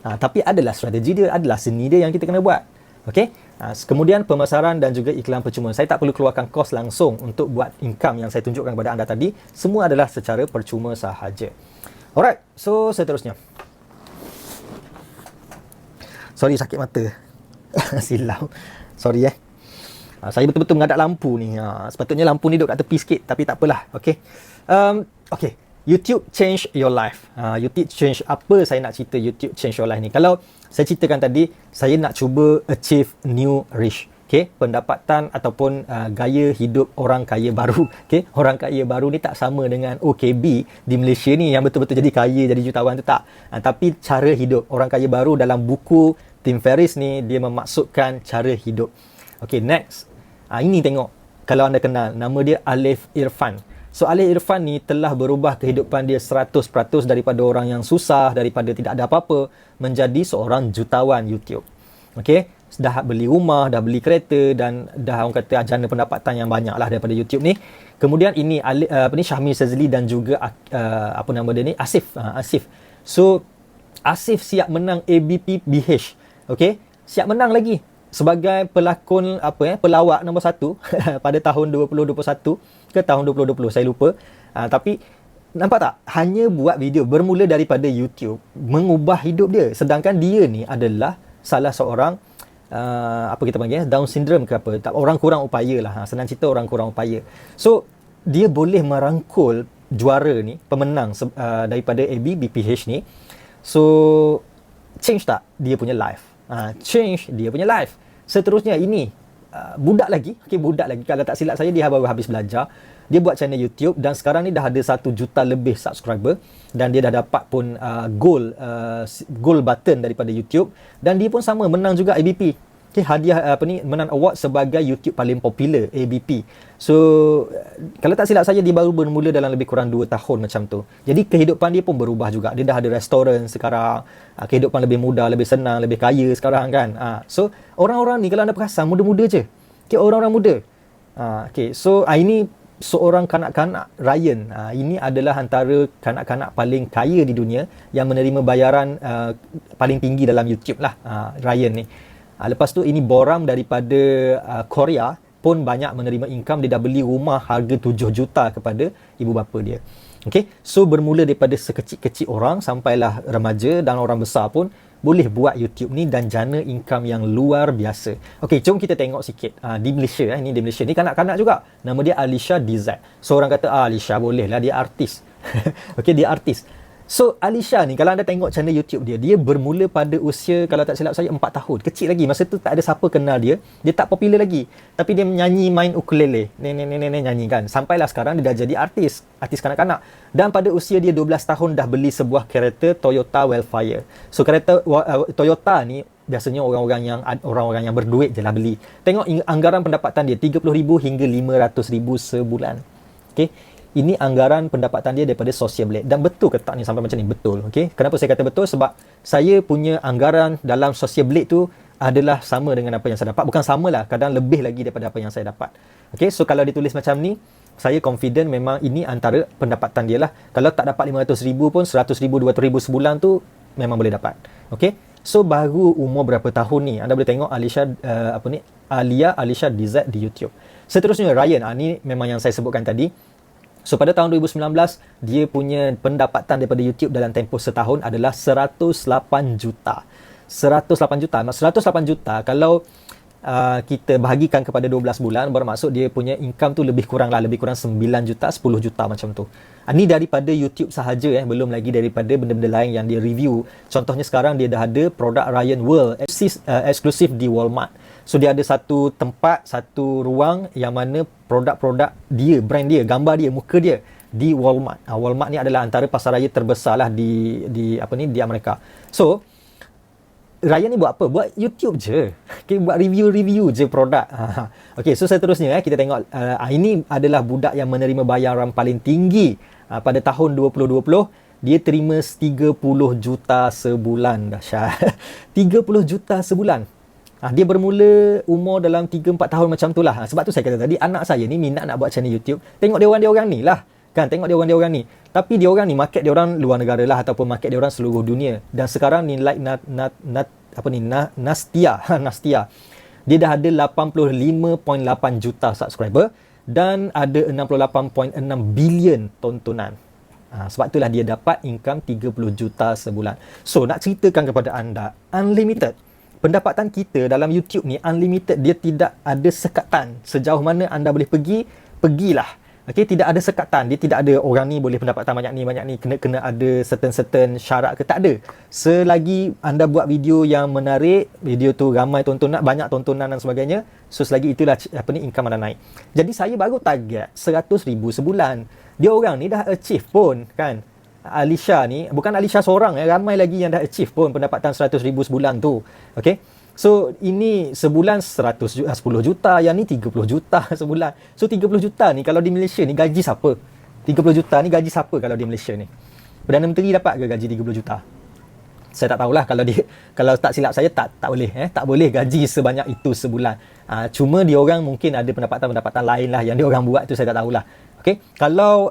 Tapi adalah strategi dia, adalah seni dia yang kita kena buat. Okay? Kemudian pemasaran dan juga iklan percuma. Saya tak perlu keluarkan kos langsung untuk buat income yang saya tunjukkan kepada anda tadi. Semua adalah secara percuma sahaja. Alright, so seterusnya. Sorry, sakit mata. Silau. Sorry saya betul-betul menghadap lampu ni. Sepatutnya lampu ni duduk kat tepi sikit, tapi tak apalah. Okay. Okay. YouTube change your life. YouTube change, apa saya nak cerita YouTube change your life ni? Kalau saya ceritakan tadi, saya nak cuba achieve new rich. Okay, pendapatan ataupun gaya hidup orang kaya baru. Okay, orang kaya baru ni tak sama dengan OKB di Malaysia ni yang betul-betul jadi kaya, jadi jutawan tu tak. Tapi cara hidup orang kaya baru dalam buku Tim Ferriss ni, dia memaksudkan cara hidup. Okay, next. Ini tengok. Kalau anda kenal, nama dia Alif Irfan. So Alif Irfan ni telah berubah kehidupan dia 100% daripada orang yang susah, daripada tidak ada apa-apa, menjadi seorang jutawan YouTube. Okay, dah beli rumah, dah beli kereta dan dah orang kata jana pendapatan yang banyak lah daripada YouTube ni. Kemudian ini Syahmi Sazli dan juga Asif. So Asif siap menang ABP BH. Okay, siap menang lagi sebagai pelakon pelawak nombor 1 pada tahun 2021 ke tahun 2020, saya lupa. Tapi nampak tak, hanya buat video bermula daripada YouTube mengubah hidup dia, sedangkan dia ni adalah salah seorang kita panggil Down syndrome ke apa, orang kurang upaya lah, senang cerita orang kurang upaya. So dia boleh merangkul juara ni, pemenang daripada ABBPH ni. So change tak dia punya life? Change dia punya life. Seterusnya ini budak lagi. Kalau tak silap saya, dia baru habis belajar. Dia buat channel YouTube dan sekarang ni dah ada 1 juta lebih subscriber dan dia dah dapat pun gold button daripada YouTube dan dia pun sama menang juga ABP. Okay, hadiah menang award sebagai YouTube paling popular, ABP. So kalau tak silap saya, dia baru bermula dalam lebih kurang 2 tahun macam tu. Jadi kehidupan dia pun berubah juga. Dia dah ada restoran sekarang, kehidupan lebih mudah, lebih senang, lebih kaya sekarang kan. So orang-orang ni kalau anda perasan muda-muda je. Okay, orang-orang muda. Okay, so ini seorang kanak-kanak, Ryan. Ini adalah antara kanak-kanak paling kaya di dunia yang menerima bayaran paling tinggi dalam YouTube lah, Ryan ni. Lepas tu ini Boram daripada Korea pun banyak menerima income. Dia dah beli rumah harga 7 juta kepada ibu bapa dia. Okay, so bermula daripada sekecil-kecil orang sampailah remaja dan orang besar pun boleh buat YouTube ni dan jana income yang luar biasa. Okay, jom kita tengok sikit di Malaysia. Ini di Malaysia ni kanak-kanak juga. Nama dia Alisha DZ. So orang kata Alisha boleh lah, dia artis. Okay, dia artis. So Alisha ni, kalau anda tengok channel YouTube dia, dia bermula pada usia, kalau tak silap saya, 4 tahun. Kecil lagi. Masa tu tak ada siapa kenal dia. Dia tak popular lagi. Tapi dia menyanyi, main ukulele. Nyanyi kan. Sampailah sekarang dia dah jadi artis kanak-kanak. Dan pada usia dia 12 tahun dah beli sebuah kereta Toyota Wildfire. So kereta Toyota ni biasanya orang-orang yang berduit je lah beli. Tengok anggaran pendapatan dia, 30,000 hingga 500,000 sebulan. Okay. Ini anggaran pendapatan dia daripada Social Blade. Dan betul ke tak ni sampai macam ni? Betul. Okay? Kenapa saya kata betul? Sebab saya punya anggaran dalam Social Blade tu adalah sama dengan apa yang saya dapat. Bukan sama lah, kadang lebih lagi daripada apa yang saya dapat. Okay? So kalau ditulis macam ni, saya confident memang ini antara pendapatan dia lah. Kalau tak dapat 500,000 pun, 100,000, 200,000 sebulan tu memang boleh dapat. Okay? So baru umur berapa tahun ni? Anda boleh tengok Alia Alisha DZ di YouTube. Seterusnya Ryan. Ni memang yang saya sebutkan tadi. So pada tahun 2019, dia punya pendapatan daripada YouTube dalam tempoh setahun adalah 108 juta. 108 juta. 108 juta kalau kita bahagikan kepada 12 bulan, bermaksud dia punya income tu lebih kurang 9 juta, 10 juta macam tu. Ni daripada YouTube sahaja, belum lagi daripada benda-benda lain yang dia review. Contohnya sekarang dia dah ada produk Ryan World eksklusif di Walmart. So dia ada satu tempat, satu ruang yang mana produk-produk dia, brand dia, gambar dia, muka dia di Walmart. Walmart ni adalah antara pasaraya terbesar lah di Amerika. So Ryan ni buat apa? Buat YouTube je. Okay, buat review je produk. Okay, so seterusnya kita tengok. Ini adalah budak yang menerima bayaran paling tinggi pada tahun 2020. Dia terima 30 juta sebulan. Dahsyat. 30 juta sebulan. Dia bermula umur dalam 3-4 tahun macam tu lah. Sebab tu saya kata tadi, anak saya ni minat nak buat channel YouTube. Tengok dia orang ni lah. Kan, tengok dia orang ni. Tapi dia orang ni, market dia orang luar negara lah, ataupun market dia orang seluruh dunia. Dan sekarang ni like Nastia. Dia dah ada 85.8 juta subscriber dan ada 68.6 bilion tontonan. Sebab itulah dia dapat income 30 juta sebulan. So, nak ceritakan kepada anda, unlimited. Pendapatan kita dalam YouTube ni unlimited, dia tidak ada sekatan. Sejauh mana anda boleh pergi, pergilah. Okay, tidak ada sekatan. Dia tidak ada orang ni boleh pendapatan banyak ni, kena ada certain syarat ke, tak ada. Selagi anda buat video yang menarik, video tu ramai tontonan, banyak tontonan dan sebagainya, so selagi itulah income anda naik. Jadi saya baru target 100,000 sebulan. Dia orang ni dah achieve pun, kan. Alisha ni, bukan Alisha seorang, ramai lagi yang dah achieve pun pendapatan 100,000 sebulan tu. Okay. So, ini sebulan 10 juta, yang ni 30 juta sebulan. So, 30 juta ni kalau di Malaysia ni gaji siapa? 30 juta ni gaji siapa kalau di Malaysia ni? Perdana Menteri dapat ke gaji 30 juta? Saya tak tahulah, kalau tak silap saya tak boleh. Tak boleh gaji sebanyak itu sebulan. Cuma dia orang mungkin ada pendapatan lain lah yang dia orang buat tu, saya tak tahulah. Okay, kalau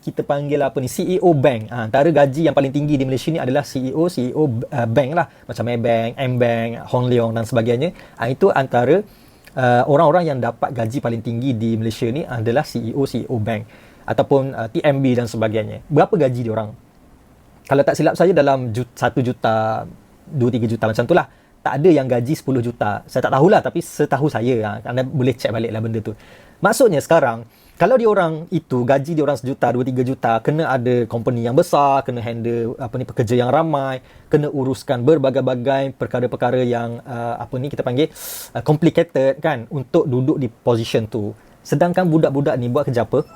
kita panggil CEO bank, antara gaji yang paling tinggi di Malaysia ni adalah CEO bank lah, macam Maybank, M-Bank, Hong Leong dan sebagainya. Itu antara orang-orang yang dapat gaji paling tinggi di Malaysia ni adalah CEO bank ataupun TMB dan sebagainya. Berapa gaji dia orang? Kalau tak silap saya dalam 1 juta, 2-3 juta macam tu lah. Tak ada yang gaji 10 juta. Saya tak tahulah, tapi setahu saya, anda boleh check balik lah benda tu. Maksudnya sekarang, kalau dia orang itu gaji dia orang 1 juta, 2-3 juta, kena ada company yang besar, kena handle pekerja yang ramai, kena uruskan berbagai-bagai perkara-perkara yang kita panggil complicated, kan, untuk duduk di position tu. Sedangkan budak-budak ni buat kerja apa?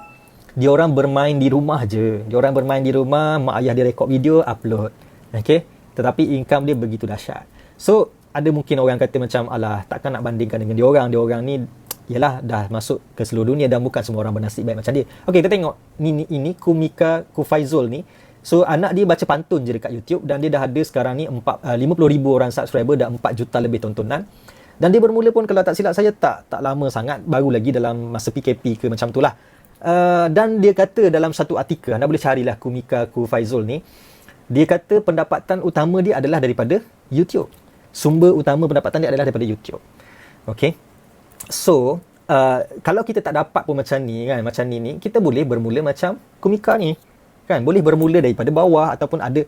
Dia orang bermain di rumah je. Dia orang bermain di rumah, mak ayah dia rekod video, upload. Okay? Tetapi income dia begitu dahsyat. So, ada mungkin orang kata macam, alah, takkan nak bandingkan dengan dia orang. Dia orang ni ialah dah masuk ke seluruh dunia dan bukan semua orang bernasib baik macam dia. Okey, kita tengok ini Kumika Kufaizul ni. So anak dia baca pantun je dekat YouTube dan dia dah ada sekarang ni 50,000 orang subscriber dan 4 juta lebih tontonan. Dan dia bermula pun kalau tak silap saya tak lama sangat, baru lagi dalam masa PKP ke macam tu lah. Dan dia kata dalam satu artikel, anda boleh carilah Kumika Kufaizul ni. Dia kata pendapatan utama dia adalah daripada YouTube. Sumber utama pendapatan dia adalah daripada YouTube. Okey. So, kalau kita tak dapat pun macam ni kan, macam ni kita boleh bermula macam Kumika ni. Kan, boleh bermula daripada bawah ataupun ada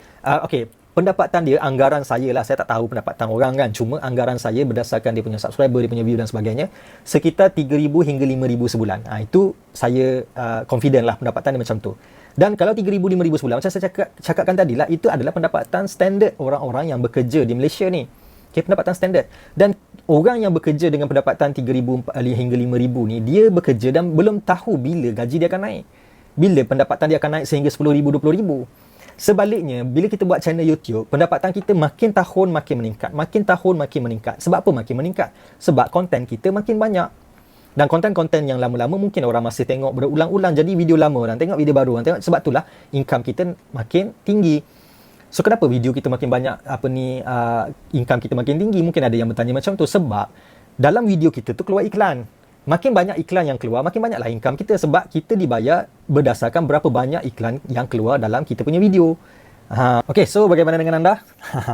okey, pendapatan dia, anggaran saya lah, saya tak tahu pendapatan orang kan, cuma anggaran saya berdasarkan dia punya subscriber, dia punya view dan sebagainya, sekitar 3,000 hingga 5,000 sebulan. Itu saya confident lah pendapatan dia macam tu. Dan kalau 3,000, 5,000 sebulan, macam saya cakapkan tadi lah, itu adalah pendapatan standard orang-orang yang bekerja di Malaysia ni. Okay, pendapatan standard. Dan orang yang bekerja dengan pendapatan 3,000 hingga 5,000 ni, dia bekerja dan belum tahu bila gaji dia akan naik. Bila pendapatan dia akan naik sehingga 10,000, 20,000. Sebaliknya, bila kita buat channel YouTube, pendapatan kita makin tahun makin meningkat. Makin tahun makin meningkat. Sebab apa makin meningkat? Sebab konten kita makin banyak. Dan konten-konten yang lama-lama mungkin orang masih tengok berulang-ulang, jadi video lama orang tengok, video baru orang tengok. Sebab itulah income kita makin tinggi. So kenapa video kita makin banyak, income kita makin tinggi? Mungkin ada yang bertanya macam tu. Sebab dalam video kita tu keluar iklan. Makin banyak iklan yang keluar, makin banyaklah income kita. Sebab kita dibayar berdasarkan berapa banyak iklan yang keluar dalam kita punya video. Okay, so bagaimana dengan anda?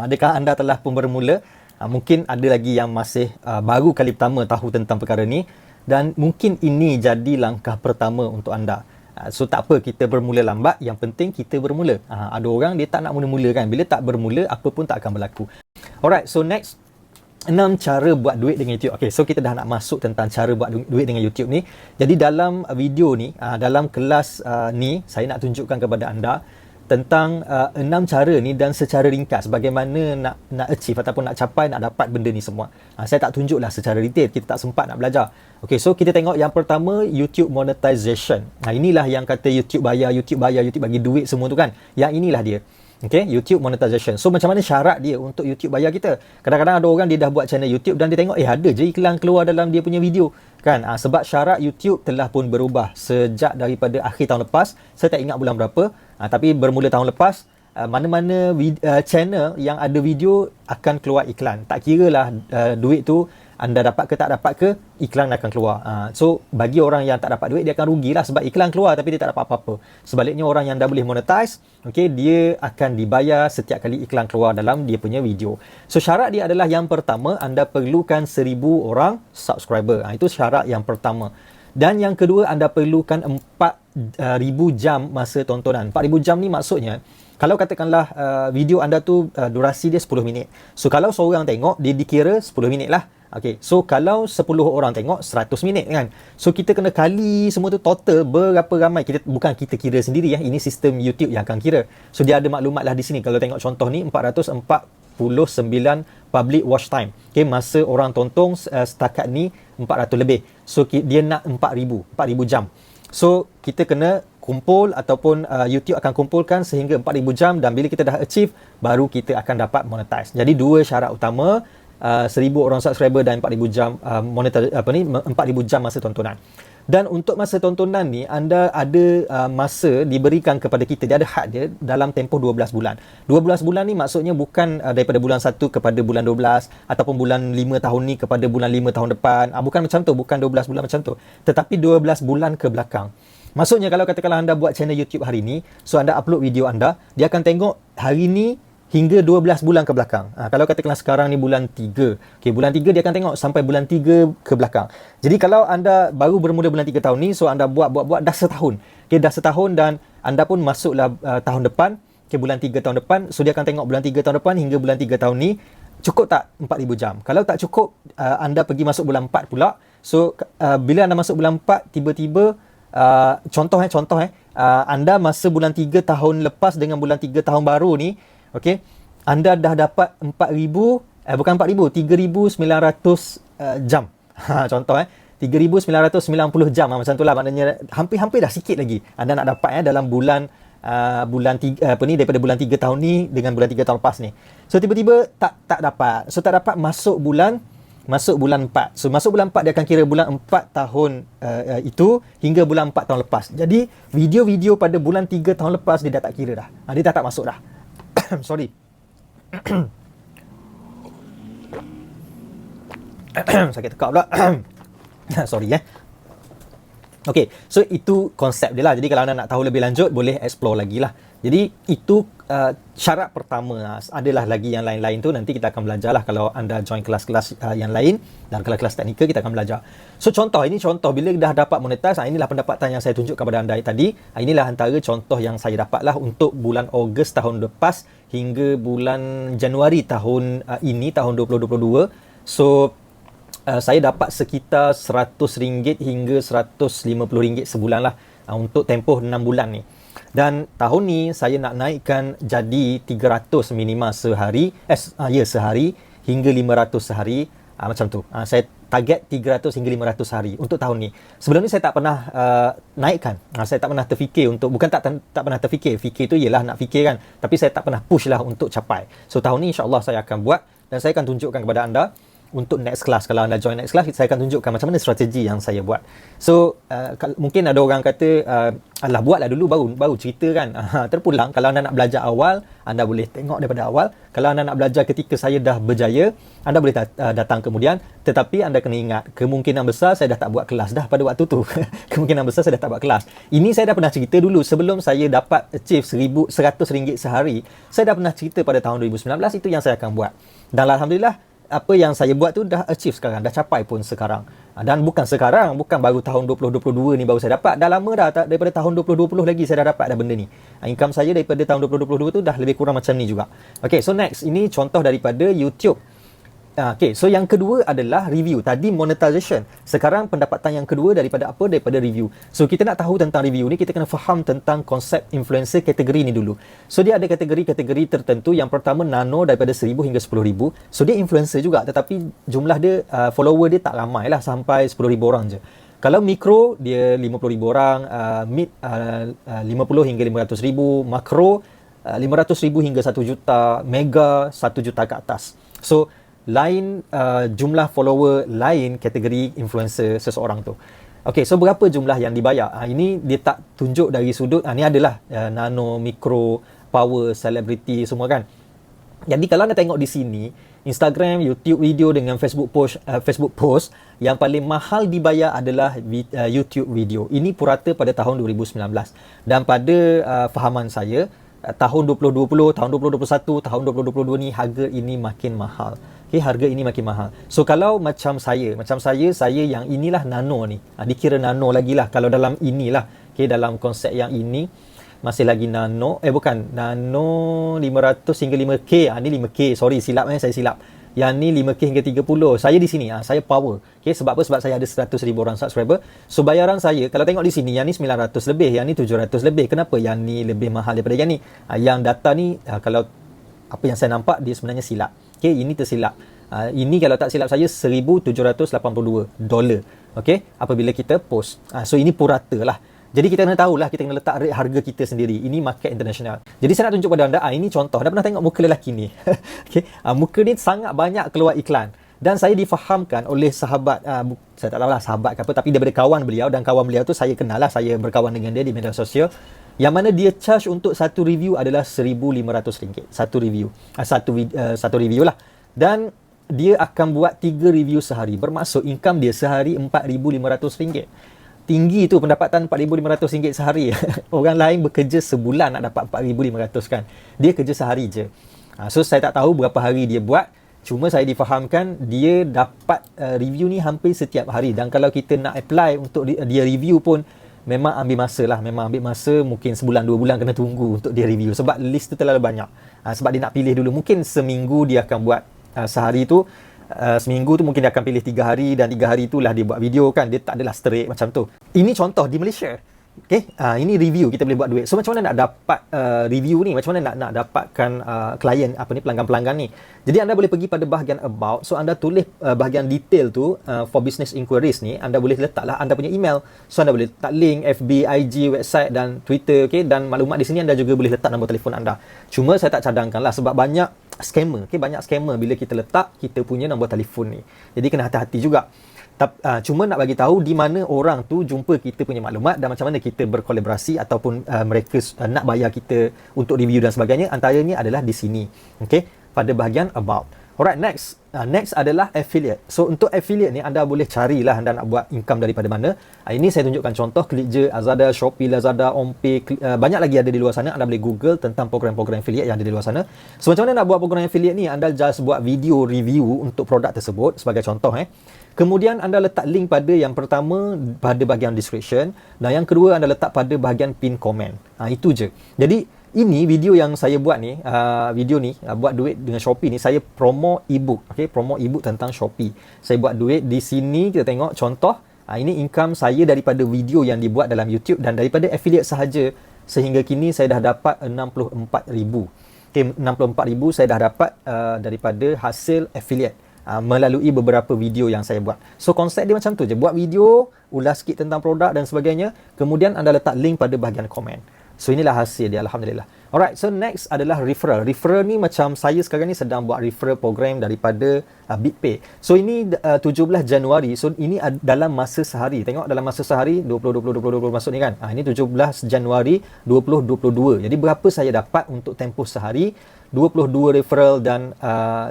Adakah anda telah pun bermula? Mungkin ada lagi yang masih baru kali pertama tahu tentang perkara ni. Dan mungkin ini jadi langkah pertama untuk anda. So tak apa kita bermula lambat, yang penting kita bermula. Ada orang dia tak nak mula-mula kan. Bila tak bermula, apa pun tak akan berlaku. Alright, so next, 6 cara buat duit dengan YouTube. Okay, so kita dah nak masuk tentang cara buat duit dengan YouTube ni. Jadi dalam video ni, dalam kelas ni, saya nak tunjukkan kepada anda tentang 6 cara ni dan secara ringkas bagaimana nak achieve ataupun nak capai, nak dapat benda ni semua. Saya tak tunjuklah secara detail, kita tak sempat nak belajar. Okay, so kita tengok yang pertama, YouTube monetization. Inilah yang kata YouTube bayar, YouTube bagi duit semua tu kan. Yang inilah dia. Okay, YouTube monetization. So macam mana syarat dia untuk YouTube bayar kita? Kadang-kadang ada orang dia dah buat channel YouTube dan dia tengok ada je iklan keluar dalam dia punya video kan. Sebab syarat YouTube telah pun berubah sejak daripada akhir tahun lepas. Saya tak ingat bulan berapa, tapi bermula tahun lepas, mana-mana channel yang ada video akan keluar iklan. Tak kiralah duit tu anda dapat ke tak dapat ke, iklan akan keluar. So bagi orang yang tak dapat duit, dia akan rugilah sebab iklan keluar tapi dia tak dapat apa-apa. Sebaliknya orang yang dah boleh monetize, okay, dia akan dibayar setiap kali iklan keluar dalam dia punya video. So syarat dia adalah yang pertama, anda perlukan 1,000 orang subscriber. Itu syarat yang pertama. Dan yang kedua, anda perlukan 4,000 jam masa tontonan. 4,000 jam ni maksudnya, kalau katakanlah video anda tu durasi dia 10 minit. So kalau seorang tengok, dia dikira 10 minit lah. Okay, so kalau 10 orang tengok 100 minit kan. So kita kena kali semua tu total berapa ramai. Bukan kita kira sendiri ya. Ini sistem YouTube yang akan kira. So dia ada maklumat lah di sini. Kalau tengok contoh ni 449 public watch time. Okay, masa orang tonton setakat ni 400 lebih. So dia nak 4,000 jam. So kita kena kumpul ataupun YouTube akan kumpulkan sehingga 4,000 jam, dan bila kita dah achieve baru kita akan dapat monetize. Jadi dua syarat utama, 1,000 orang subscriber dan 4,000 jam 4,000 jam masa tontonan. Dan untuk masa tontonan ni, anda ada masa diberikan kepada kita. Dia ada had dia dalam tempoh 12 bulan. 12 bulan ni maksudnya bukan daripada bulan 1 kepada bulan 12 ataupun bulan 5 tahun ni kepada bulan 5 tahun depan. Bukan macam tu, bukan 12 bulan macam tu. Tetapi 12 bulan ke belakang. Maksudnya kalau katakanlah anda buat channel YouTube hari ni, so anda upload video anda, dia akan tengok hari ni hingga 12 bulan ke belakang. Kalau katakanlah sekarang ni bulan 3. Okay, bulan 3 dia akan tengok sampai bulan 3 ke belakang. Jadi kalau anda baru bermula bulan 3 tahun ni, so anda buat dah setahun. Okay, dah setahun dan anda pun masuklah tahun depan. Okay, bulan 3 tahun depan. So dia akan tengok bulan 3 tahun depan hingga bulan 3 tahun ni. Cukup tak 4,000 jam? Kalau tak cukup, anda pergi masuk bulan 4 pula. So bila anda masuk bulan 4, tiba-tiba contoh anda masa bulan 3 tahun lepas dengan bulan 3 tahun baru ni, okey, anda dah dapat 3,900 jam. Contoh 3,990 jam macam itulah, maknanya hampir dah sikit lagi anda nak dapat dalam bulan daripada bulan 3 tahun ni dengan bulan 3 tahun lepas ni. So tiba-tiba tak dapat. So tak dapat masuk bulan 4. So masuk bulan 4 dia akan kira bulan 4 tahun itu hingga bulan 4 tahun lepas. Jadi video-video pada bulan 3 tahun lepas dia dah tak kira dah. Dia dah tak masuk dah. Sorry. Sakit tekak pula. Sorry Okay, so itu konsep dia lah. Jadi kalau anda nak tahu lebih lanjut, boleh explore lagi lah. Jadi itu syarat pertama. Adalah lagi yang lain-lain tu nanti kita akan belajar lah kalau anda join kelas-kelas yang lain. Dan kelas-kelas teknikal kita akan belajar. So ini contoh bila dah dapat monetize. Inilah pendapatan yang saya tunjuk kepada anda tadi. Inilah antara contoh yang saya dapat lah untuk bulan Ogos tahun lepas hingga bulan Januari tahun ini, tahun 2022. So saya dapat sekitar RM100 hingga RM150 sebulan lah untuk tempoh 6 bulan ni. Dan tahun ni saya nak naikkan jadi 300 minima sehari, sehari hingga 500 sehari, macam tu. Saya target 300 hingga 500 hari untuk tahun ni. Sebelum ni saya tak pernah naikkan. Saya tak pernah terfikir untuk, bukan tak pernah terfikir. Fikir tu ialah nak fikir kan. Tapi saya tak pernah push lah untuk capai. So tahun ni insya-Allah saya akan buat dan saya akan tunjukkan kepada anda untuk next class. Kalau anda join next class, saya akan tunjukkan macam mana strategi yang saya buat. So mungkin ada orang kata alah buatlah dulu baru cerita kan. Terpulang. Kalau anda nak belajar awal, anda boleh tengok daripada awal. Kalau anda nak belajar ketika saya dah berjaya, anda boleh datang kemudian. Tetapi anda kena ingat, kemungkinan besar saya dah tak buat kelas dah pada waktu tu. Kemungkinan besar saya dah tak buat kelas. Ini saya dah pernah cerita dulu sebelum saya dapat achieve RM1,100 sehari. Saya dah pernah cerita pada tahun 2019 itu yang saya akan buat. Dan alhamdulillah apa yang saya buat tu dah achieve sekarang, dah capai pun sekarang. Dan bukan sekarang, bukan baru tahun 2022 ni baru saya dapat. Dah lama dah, daripada tahun 2020 lagi saya dah dapat dah benda ni. Income saya daripada tahun 2022 tu dah lebih kurang macam ni juga. Okay, so next, ini contoh daripada YouTube. Okay, so yang kedua adalah review. Tadi monetization. Sekarang pendapatan yang kedua daripada apa? Daripada review. So kita nak tahu tentang review ni, kita kena faham tentang konsep influencer kategori ni dulu. So dia ada kategori-kategori tertentu. Yang pertama nano daripada 1,000 hingga 10,000. So dia influencer juga, tetapi jumlah dia, follower dia tak ramai lah, sampai 10,000 orang je. Kalau mikro, dia 50,000 orang, mid 50 hingga 500,000, makro 500,000 hingga 1 juta, mega 1 juta ke atas. So lain jumlah follower, lain kategori influencer seseorang tu. Okay, so berapa jumlah yang dibayar? Ini dia tak tunjuk dari sudut, ni adalah nano, mikro, power, celebrity semua kan. Jadi kalau anda tengok di sini, Instagram, YouTube video dengan Facebook post, yang paling mahal dibayar adalah YouTube video. Ini purata pada tahun 2019. Dan pada fahaman saya, tahun 2020, tahun 2021, tahun 2022 ni harga ini makin mahal. Okay, harga ini makin mahal. So kalau macam saya yang inilah nano ni. Dikira nano lagi lah kalau dalam inilah. Okay, dalam konsep yang ini masih lagi nano. Nano 500 hingga 5K. Ni 5K. Sorry, saya silap. Yang ni 5K hingga 30. Saya di sini, saya power. Okay, sebab apa? Sebab saya ada 100,000 orang subscriber. So bayaran saya, kalau tengok di sini, yang ni 900 lebih, yang ni 700 lebih. Kenapa yang ni lebih mahal daripada yang ni? Yang data ni, kalau apa yang saya nampak, dia sebenarnya silap. Okay, ini tersilap. Ini kalau tak silap saya $1,782. Okay, apabila kita post. So ini purata lah. Jadi kita kena tahulah, kita kena letak rate harga kita sendiri. Ini market international. Jadi saya nak tunjuk pada anda, ini contoh. Dah pernah tengok muka lelaki ni? Okay, muka ni sangat banyak keluar iklan. Dan saya difahamkan oleh sahabat, saya tak tahulah sahabat ke apa, tapi daripada kawan beliau, dan kawan beliau tu saya kenal lah, saya berkawan dengan dia di media sosial. Yang mana dia charge untuk satu review adalah RM1,500. Satu review. Satu review lah. Dan dia akan buat 3 review sehari. Bermaksud income dia sehari RM4,500. Tinggi tu pendapatan RM4,500 sehari. Orang lain bekerja sebulan nak dapat RM4,500 kan. Dia kerja sehari je. So saya tak tahu berapa hari dia buat. Cuma saya difahamkan dia dapat review ni hampir setiap hari. Dan kalau kita nak apply untuk dia review pun, memang ambil masa lah. Memang ambil masa, mungkin sebulan 2 bulan kena tunggu untuk dia review. Sebab list tu terlalu banyak. Sebab dia nak pilih dulu. Mungkin seminggu dia akan buat sehari tu. Seminggu tu mungkin dia akan pilih 3 hari. Dan 3 hari itulah dia buat video kan. Dia tak adalah straight macam tu. Ini contoh di Malaysia. Okay, ini review kita boleh buat duit. So macam mana nak dapat review ni? Macam mana nak dapatkan klien, pelanggan-pelanggan ni? Jadi anda boleh pergi pada bahagian about. So anda tulis bahagian detail tu, for business inquiries ni, anda boleh letaklah anda punya email. So anda boleh letak link FB, IG, website dan Twitter, okay? Dan maklumat di sini anda juga boleh letak nombor telefon anda. Cuma saya tak cadangkan lah sebab banyak scammer, okay? Banyak scammer bila kita letak kita punya nombor telefon ni. Jadi kena hati-hati juga. Cuma nak bagi tahu di mana orang tu jumpa kita punya maklumat dan macam mana kita berkolaborasi ataupun mereka nak bayar kita untuk review dan sebagainya. Antaranya adalah di sini. Okay, pada bahagian about. Alright, next. Next adalah affiliate. So untuk affiliate ni anda boleh carilah anda nak buat income daripada mana. Ini saya tunjukkan contoh Klikje, Azada, Shopee, Lazada, Ompe, banyak lagi ada di luar sana. Anda boleh Google tentang program-program affiliate yang ada di luar sana. So macam mana nak buat program affiliate ni? Anda just buat video review untuk produk tersebut sebagai contoh. Kemudian anda letak link pada yang pertama pada bahagian description dan yang kedua anda letak pada bahagian pin komen. Itu je. Jadi ini video yang saya buat ni, buat duit dengan Shopee ni, saya promo ebook. Okay, promo ebook tentang Shopee. Saya buat duit di sini, kita tengok contoh. Ini income saya daripada video yang dibuat dalam YouTube dan daripada affiliate sahaja sehingga kini saya dah dapat 64,000. Okay, 64,000 saya dah dapat daripada hasil affiliate melalui beberapa video yang saya buat. So konsep dia macam tu je, buat video, ulas sikit tentang produk dan sebagainya, kemudian anda letak link pada bahagian komen. So inilah hasil dia, alhamdulillah. Alright, so next adalah referral. Referral ni macam saya sekarang ni sedang buat referral program daripada BitPay. So ini 17 Januari. So ini dalam masa sehari. Tengok dalam masa sehari 20 masuk ni kan. Ini 17 Januari 2022. Jadi berapa saya dapat untuk tempoh sehari? 22 referral dan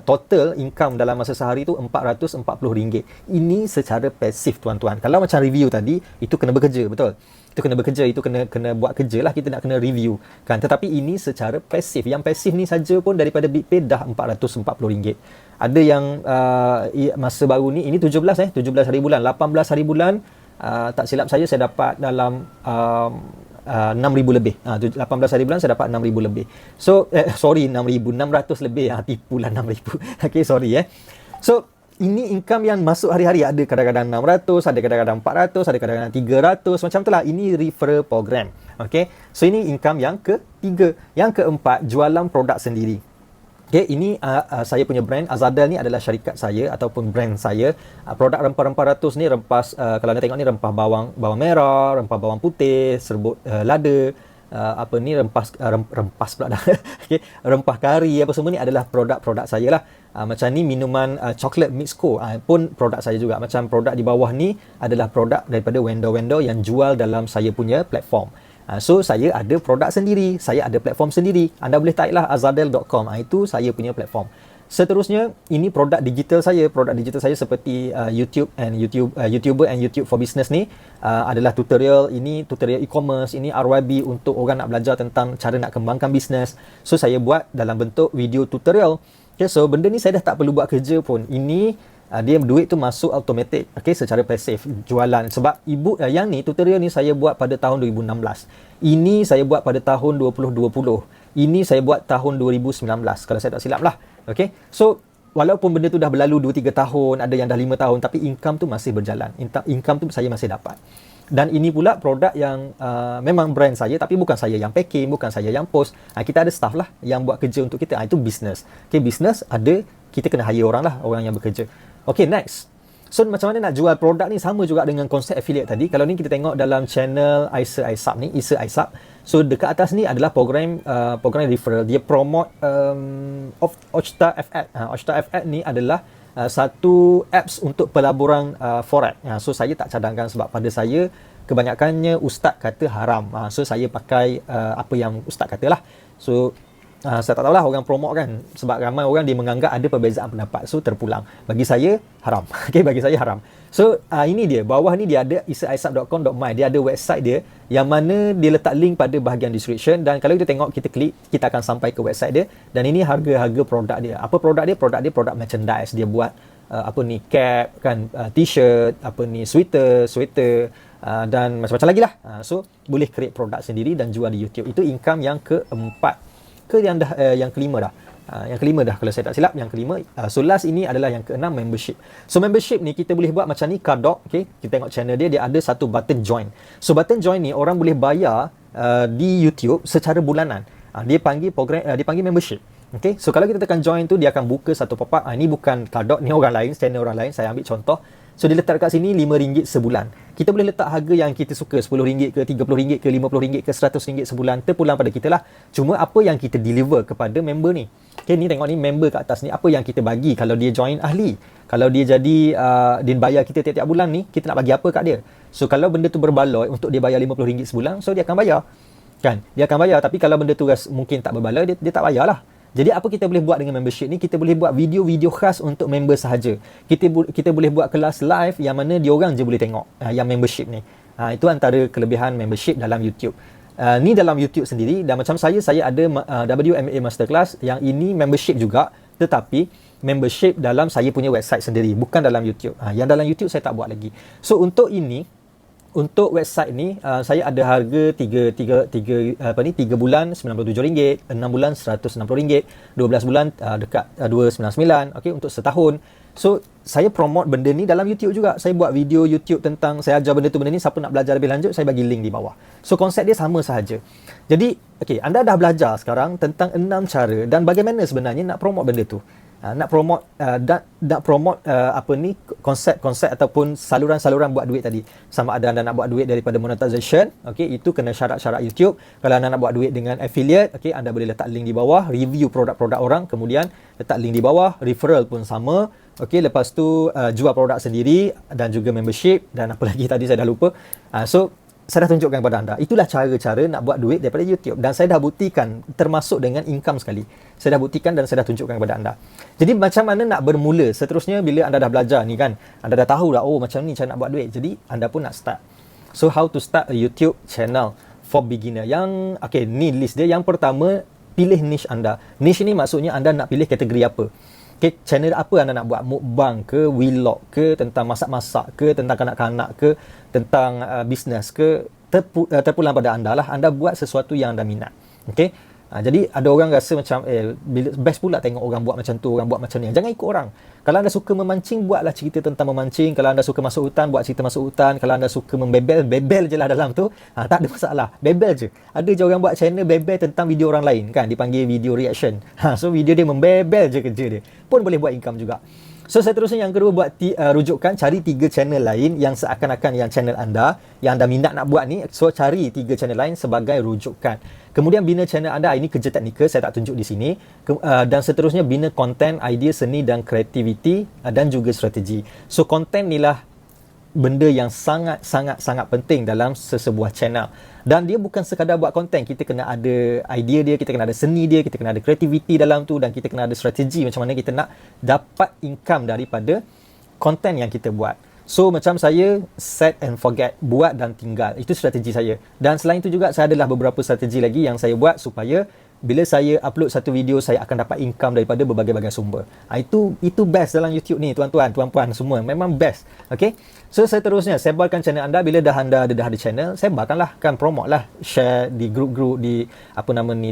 total income dalam masa sehari tu RM440. Ini secara pasif tuan-tuan. Kalau macam review tadi, itu kena bekerja, betul? Itu kena bekerja, itu kena buat kerja lah, kita nak kena review kan. Tetapi ini secara pasif. Yang pasif ni saja pun daripada BitPay dah RM440. Ada yang masa baru ni, ini 17 hari bulan, 18 hari bulan, tak silap saya dapat dalam 6,000 lebih. 18 hari bulan saya dapat 6,000 lebih. So sorry, 6,600 lebih. Tipulah 6,000. Okay, sorry So ini income yang masuk hari-hari. Ada kadang-kadang 600, ada kadang-kadang 400, ada kadang-kadang 300, macam itulah. Ini referral program. Okay, so ini income yang ketiga. Yang keempat, jualan produk sendiri. Okay, ini saya punya brand. Azadel ni adalah syarikat saya ataupun brand saya. Produk rempah-rempah ratus ni, rempas, kalau anda tengok ni rempah bawang merah, rempah bawang putih, serbuk lada, rempas pula dah. Okay, rempah kari, apa semua ni adalah produk-produk saya lah. Macam ni minuman coklat Mixco pun produk saya juga. Macam produk di bawah ni adalah produk daripada vendor-vendor yang jual dalam saya punya platform. So saya ada produk sendiri, saya ada platform sendiri. Anda boleh type lah azadel.com. Itu saya punya platform. Seterusnya, ini produk digital saya. Produk digital saya seperti YouTuber and YouTube for Business ni adalah tutorial. Ini tutorial e-commerce, ini RYB untuk orang nak belajar tentang cara nak kembangkan bisnes. So saya buat dalam bentuk video tutorial. Okay, so benda ni saya dah tak perlu buat kerja pun. Ini dia duit tu masuk automatic, okay, secara pasif jualan. Sebab yang ni tutorial ni saya buat pada tahun 2016. Ini saya buat pada tahun 2020. Ini saya buat tahun 2019 kalau saya tak silap lah. Okay, so walaupun benda tu dah berlalu 2-3 tahun, ada yang dah 5 tahun, tapi income tu masih berjalan. Income tu saya masih dapat. Dan ini pula produk yang memang brand saya, tapi bukan saya yang packing, bukan saya yang post. Kita ada staff lah yang buat kerja untuk kita. Itu business. Okay, business ada, kita kena hire orang lah, orang yang bekerja. Okay, next. So macam mana nak jual produk ni, sama juga dengan konsep affiliate tadi. Kalau ni kita tengok dalam channel Isa Aisap ni, Isa Aisap. So dekat atas ni adalah program referral. Dia promote Ochta FX. Ochta FX ni adalah satu apps untuk pelaburan forex. So saya tak cadangkan sebab pada saya kebanyakannya ustaz kata haram. So saya pakai apa yang ustaz katalah. So saya tak tahulah orang promote kan, sebab ramai orang dia menganggap ada perbezaan pendapat, so terpulang. Bagi saya haram. Okay, bagi saya haram. So ini dia, bawah ni dia ada isaaisap.com.my. Dia ada website dia yang mana dia letak link pada bahagian description, dan kalau kita tengok, kita klik, kita akan sampai ke website dia. Dan ini harga-harga produk dia. Apa produk dia? Produk dia produk merchandise. Dia buat cap kan, t-shirt, sweater, dan macam-macam lagi lah. So boleh create produk sendiri dan jual di YouTube. Itu income yang keempat. Yang kelima dah. Yang kelima dah kalau saya tak silap, yang kelima. So last ini adalah yang keenam, membership. So membership ni kita boleh buat macam ni, Cardok. Okay, kita tengok channel dia, dia ada satu button join. So button join ni orang boleh bayar di YouTube secara bulanan. Dia panggil membership. Okay, so kalau kita tekan join tu, dia akan buka satu pop-up. Ini bukan Cardok, ni orang lain, channel orang lain. Saya ambil contoh. So dia letak dekat sini RM5 sebulan. Kita boleh letak harga yang kita suka, RM10 ke, RM30 ke, RM50 ke, RM100 sebulan, terpulang pada kita lah. Cuma apa yang kita deliver kepada member ni. Okay, ni tengok ni member kat atas ni, apa yang kita bagi kalau dia join ahli. Kalau dia jadi, dia bayar kita tiap-tiap bulan ni, kita nak bagi apa kat dia. So kalau benda tu berbaloi untuk dia bayar RM50 sebulan, so dia akan bayar. Kan? Dia akan bayar. Tapi kalau benda tu mungkin tak berbaloi, dia tak bayar lah. Jadi apa kita boleh buat dengan membership ni? Kita boleh buat video-video khas untuk member sahaja. Kita boleh buat kelas live yang mana diorang je boleh tengok yang membership ni. Itu antara kelebihan membership dalam YouTube. Ni dalam YouTube sendiri, dan macam saya ada WMA Masterclass yang ini membership juga, tetapi membership dalam saya punya website sendiri, bukan dalam YouTube. Yang dalam YouTube saya tak buat lagi. So untuk untuk website ni saya ada harga 3 bulan RM97, 6 bulan RM160, 12 bulan dekat RM299, okey, untuk setahun. So saya promote benda ni dalam YouTube juga. Saya buat video YouTube tentang saya ajar benda tu benda ni, siapa nak belajar lebih lanjut saya bagi link di bawah. So konsep dia sama sahaja. Jadi okey, anda dah belajar sekarang tentang 6 cara dan bagaimana sebenarnya nak promote benda tu. Nak promote konsep-konsep ataupun saluran-saluran buat duit tadi. Sama ada anda nak buat duit daripada monetization, okey, itu kena syarat-syarat YouTube. Kalau anda nak buat duit dengan affiliate, okey, anda boleh letak link di bawah, review produk-produk orang, kemudian letak link di bawah, referral pun sama. Okey, lepas tu jual produk sendiri dan juga membership dan apa lagi tadi saya dah lupa. So saya dah tunjukkan kepada anda. Itulah cara-cara nak buat duit daripada YouTube. Dan saya dah buktikan termasuk dengan income sekali. Saya dah buktikan dan saya dah tunjukkan kepada anda. Jadi macam mana nak bermula? Seterusnya bila anda dah belajar ni kan, anda dah tahu dah, oh macam ni cara nak buat duit. Jadi anda pun nak start. So how to start a YouTube channel for beginner? Okay, ni list dia. Yang pertama, pilih niche anda. Niche ni maksudnya anda nak pilih kategori apa. Okay, channel apa anda nak buat? Mukbang ke, vlog ke, tentang masak-masak ke, tentang kanak-kanak ke, tentang bisnes ke, terpulang pada anda lah. Anda buat sesuatu yang anda minat. Okay? Jadi ada orang rasa macam best pula tengok orang buat macam tu, orang buat macam ni. Jangan ikut orang. Kalau anda suka memancing, buatlah cerita tentang memancing. Kalau anda suka masuk hutan, buat cerita masuk hutan. Kalau anda suka membebel, bebel je lah dalam tu. Tak ada masalah. Bebel je. Ada je orang buat channel bebel tentang video orang lain kan, dipanggil video reaction. So video dia membebel je kerja dia. Pun boleh buat income juga. So seterusnya yang kedua, buat rujukan, cari 3 channel lain yang seakan-akan yang channel anda yang anda minat nak buat ni. So cari 3 channel lain sebagai rujukan. Kemudian bina channel anda. Ini kerja teknikal, saya tak tunjuk di sini. Dan seterusnya bina konten, idea, seni dan kreativiti dan juga strategi. So konten inilah benda yang sangat penting dalam sesebuah channel. Dan dia bukan sekadar buat konten, kita kena ada idea dia, kita kena ada seni dia, kita kena ada kreativiti dalam tu, dan kita kena ada strategi macam mana kita nak dapat income daripada konten yang kita buat. So macam saya set and forget, buat dan tinggal, itu strategi saya. Dan selain itu juga saya adalah beberapa strategi lagi yang saya buat supaya bila saya upload satu video, saya akan dapat income daripada berbagai-bagai sumber. Itu best dalam YouTube ni, tuan-tuan, puan-puan semua. Memang best. Okay? So seterusnya, sebarkan channel anda. Bila anda dah ada channel, sebarkanlah, kan, promote lah, share di grup-grup, di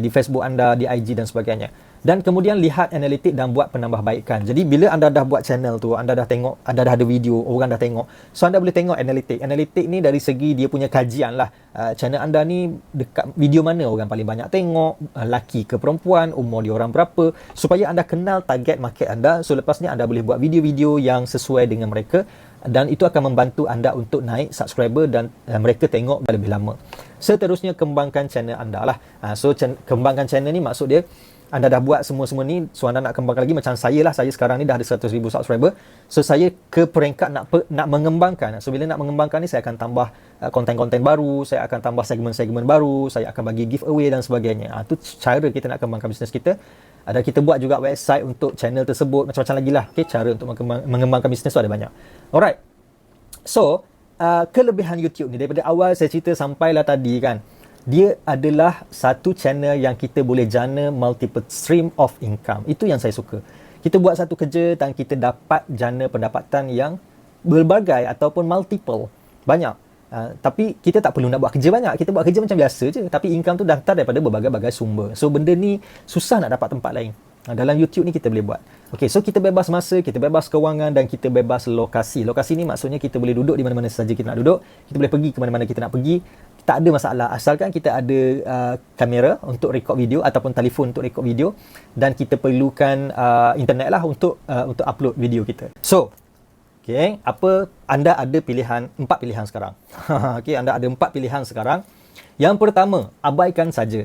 di Facebook anda, di IG dan sebagainya. Dan kemudian lihat analitik dan buat penambahbaikan. Jadi bila anda dah buat channel tu, anda dah tengok, anda dah ada video, orang dah tengok. So anda boleh tengok analitik. Analitik ni dari segi dia punya kajian lah. Channel anda ni dekat video mana orang paling banyak tengok, laki ke perempuan, umur dia orang berapa, supaya anda kenal target market anda. So lepas ni anda boleh buat video-video yang sesuai dengan mereka, dan itu akan membantu anda untuk naik subscriber dan mereka tengok lebih lama. Seterusnya, kembangkan channel anda lah. So kembangkan channel ni maksud dia, anda dah buat semua ni, so anda nak kembangkan lagi. Macam saya lah, saya sekarang ni dah ada 100,000 subscriber. So saya ke peringkat nak mengembangkan. So bila nak mengembangkan ni, saya akan tambah konten-konten baru, saya akan tambah segmen-segmen baru, saya akan bagi giveaway dan sebagainya. Itu cara kita nak kembangkan bisnes kita. Ada kita buat juga website untuk channel tersebut, macam-macam lagi lah. Okay, cara untuk mengembangkan bisnes tu ada banyak. Alright. So kelebihan YouTube ni, daripada awal saya cerita sampailah tadi kan, dia adalah satu channel yang kita boleh jana multiple stream of income. Itu yang saya suka. Kita buat satu kerja dan kita dapat jana pendapatan yang berbagai ataupun multiple. Banyak. Tapi kita tak perlu nak buat kerja banyak. Kita buat kerja macam biasa je. Tapi income tu datang daripada berbagai-bagai sumber. So benda ni susah nak dapat tempat lain. Dalam YouTube ni kita boleh buat. Okay, so kita bebas masa, kita bebas kewangan dan kita bebas lokasi. Lokasi ni maksudnya kita boleh duduk di mana-mana saja kita nak duduk. Kita boleh pergi ke mana-mana kita nak pergi. Tak ada masalah, asalkan kita ada kamera untuk rekod video ataupun telefon untuk rekod video, dan kita perlukan internet lah untuk upload video kita. So, okay, anda ada 4 pilihan sekarang. Okay, anda ada 4 pilihan sekarang. Yang pertama, abaikan saja.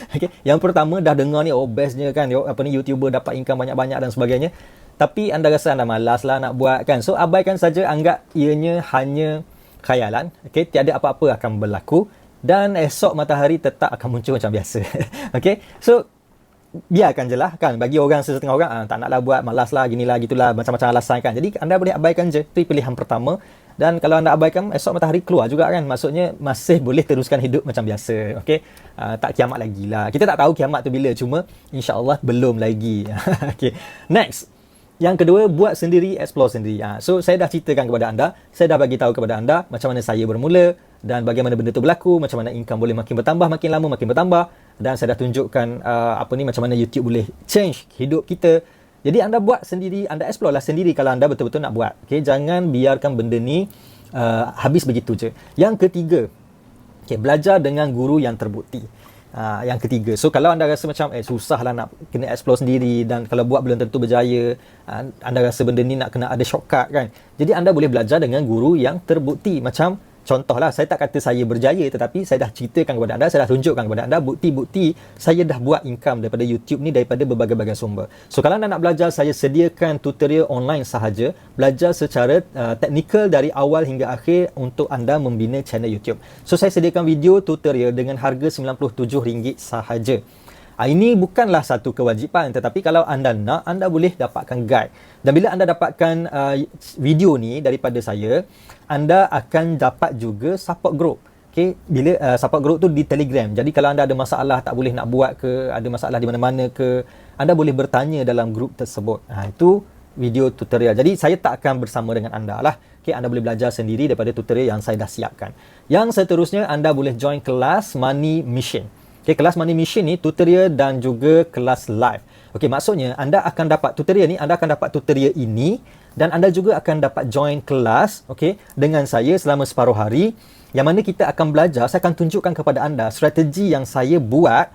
Okay, yang pertama, dah dengar ni, oh bestnya kan, YouTuber dapat income banyak-banyak dan sebagainya. Tapi anda rasa anda malas lah nak buat kan. So, abaikan saja, anggap ianya hanya khayalan. Okay, tiada apa-apa akan berlaku dan esok matahari tetap akan muncul macam biasa. Okay, so biarkan je lah kan. Bagi orang, setengah orang tak naklah buat, malas lah, ginilah, gitulah, macam-macam alasan kan. Jadi anda boleh abaikan je. Itu pilihan pertama. Dan kalau anda abaikan, esok matahari keluar juga kan. Maksudnya masih boleh teruskan hidup macam biasa. Okay, tak kiamat lagi lah. Kita tak tahu kiamat tu bila, cuma insya-Allah belum lagi. Okay, next. Yang kedua, buat sendiri, explore sendiri. So, saya dah ceritakan kepada anda, saya dah bagi tahu kepada anda macam mana saya bermula dan bagaimana benda tu berlaku, macam mana income boleh makin bertambah, makin lama makin bertambah, dan saya dah tunjukkan macam mana YouTube boleh change hidup kita. Jadi anda buat sendiri, anda explore lah sendiri kalau anda betul-betul nak buat. Okay? Jangan biarkan benda ni habis begitu je. Yang ketiga, belajar dengan guru yang terbukti. Yang ketiga, so kalau anda rasa macam susah lah nak kena explore sendiri dan kalau buat belum tentu berjaya, anda rasa benda ni nak kena ada shortcut kan, jadi anda boleh belajar dengan guru yang terbukti. Macam contohlah, saya tak kata saya berjaya, tetapi saya dah ceritakan kepada anda, saya dah tunjukkan kepada anda bukti-bukti saya dah buat income daripada YouTube ni, daripada berbagai-bagai sumber. So kalau anda nak belajar, saya sediakan tutorial online sahaja, belajar secara teknikal dari awal hingga akhir untuk anda membina channel YouTube. So saya sediakan video tutorial dengan harga RM97 sahaja. Ini bukanlah satu kewajipan, tetapi kalau anda nak, anda boleh dapatkan guide. Dan bila anda dapatkan video ni daripada saya, anda akan dapat juga support group. Okay, bila support group tu di Telegram. Jadi kalau anda ada masalah, tak boleh nak buat ke, ada masalah di mana-mana ke, anda boleh bertanya dalam group tersebut. Itu video tutorial. Jadi saya tak akan bersama dengan anda lah. Okay, anda boleh belajar sendiri daripada tutorial yang saya dah siapkan. Yang seterusnya, anda boleh join kelas Money Mission. Okay, kelas Money Mission ni tutorial dan juga kelas live. Okay, maksudnya anda akan dapat tutorial ni, anda akan dapat tutorial ini dan anda juga akan dapat join kelas, okay, dengan saya selama separuh hari, yang mana kita akan belajar, saya akan tunjukkan kepada anda strategi yang saya buat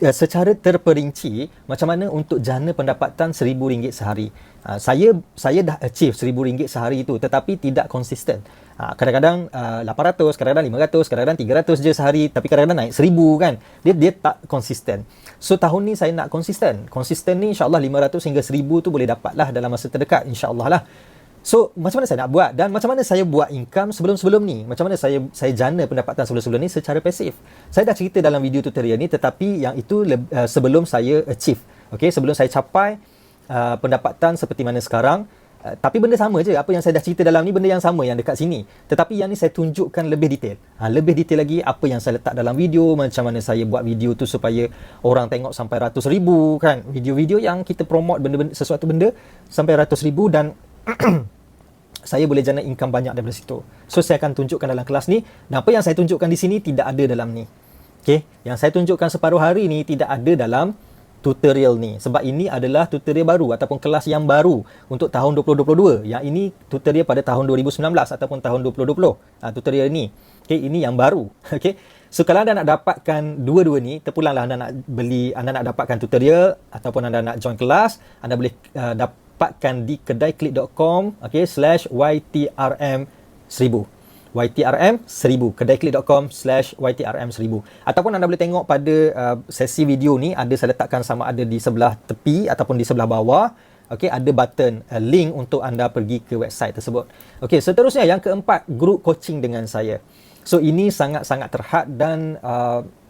secara terperinci macam mana untuk jana pendapatan RM1,000 sehari. Saya dah achieve RM1,000 sehari itu, tetapi tidak konsisten. Kadang-kadang 800, kadang-kadang 500, kadang-kadang 300 je sehari, tapi kadang-kadang naik 1,000 kan. Dia tak konsisten. So tahun ni saya nak konsisten. Konsisten ni insya-Allah 500 hingga 1,000 tu boleh dapat lah dalam masa terdekat, insya-Allah lah. So, macam mana saya nak buat dan macam mana saya buat income sebelum-sebelum ni? Macam mana saya jana pendapatan sebelum-sebelum ni secara pasif? Saya dah cerita dalam video tutorial ni, tetapi yang itu sebelum saya achieve. Okay, sebelum saya capai pendapatan seperti mana sekarang. Tapi benda sama je, apa yang saya dah cerita dalam ni benda yang sama yang dekat sini. Tetapi yang ni saya tunjukkan lebih detail. Lebih detail lagi apa yang saya letak dalam video, macam mana saya buat video tu supaya orang tengok sampai ratus ribu kan. Video-video yang kita promote benda-benda, sesuatu benda sampai ratus ribu dan saya boleh jana income banyak daripada situ. So saya akan tunjukkan dalam kelas ni, dan apa yang saya tunjukkan di sini tidak ada dalam ni. Okay, yang saya tunjukkan separuh hari ni tidak ada dalam tutorial ni, sebab ini adalah tutorial baru ataupun kelas yang baru untuk tahun 2022. Yang ini tutorial pada tahun 2019 ataupun tahun 2020. Tutorial ni, okay, ini yang baru. Okay, so kalau anda nak dapatkan dua-dua ni, terpulanglah anda nak beli, anda nak dapatkan tutorial ataupun anda nak join kelas, anda boleh dapatkan di kedaiklik.com, okay, /YTRM1000 YTRM1000, kedaiklik.com/YTRM1000. Ataupun anda boleh tengok pada sesi video ni, ada saya letakkan sama ada di sebelah tepi ataupun di sebelah bawah. Okey, ada button link untuk anda pergi ke website tersebut. Okey, seterusnya yang keempat, grup coaching dengan saya. So ini sangat-sangat terhad dan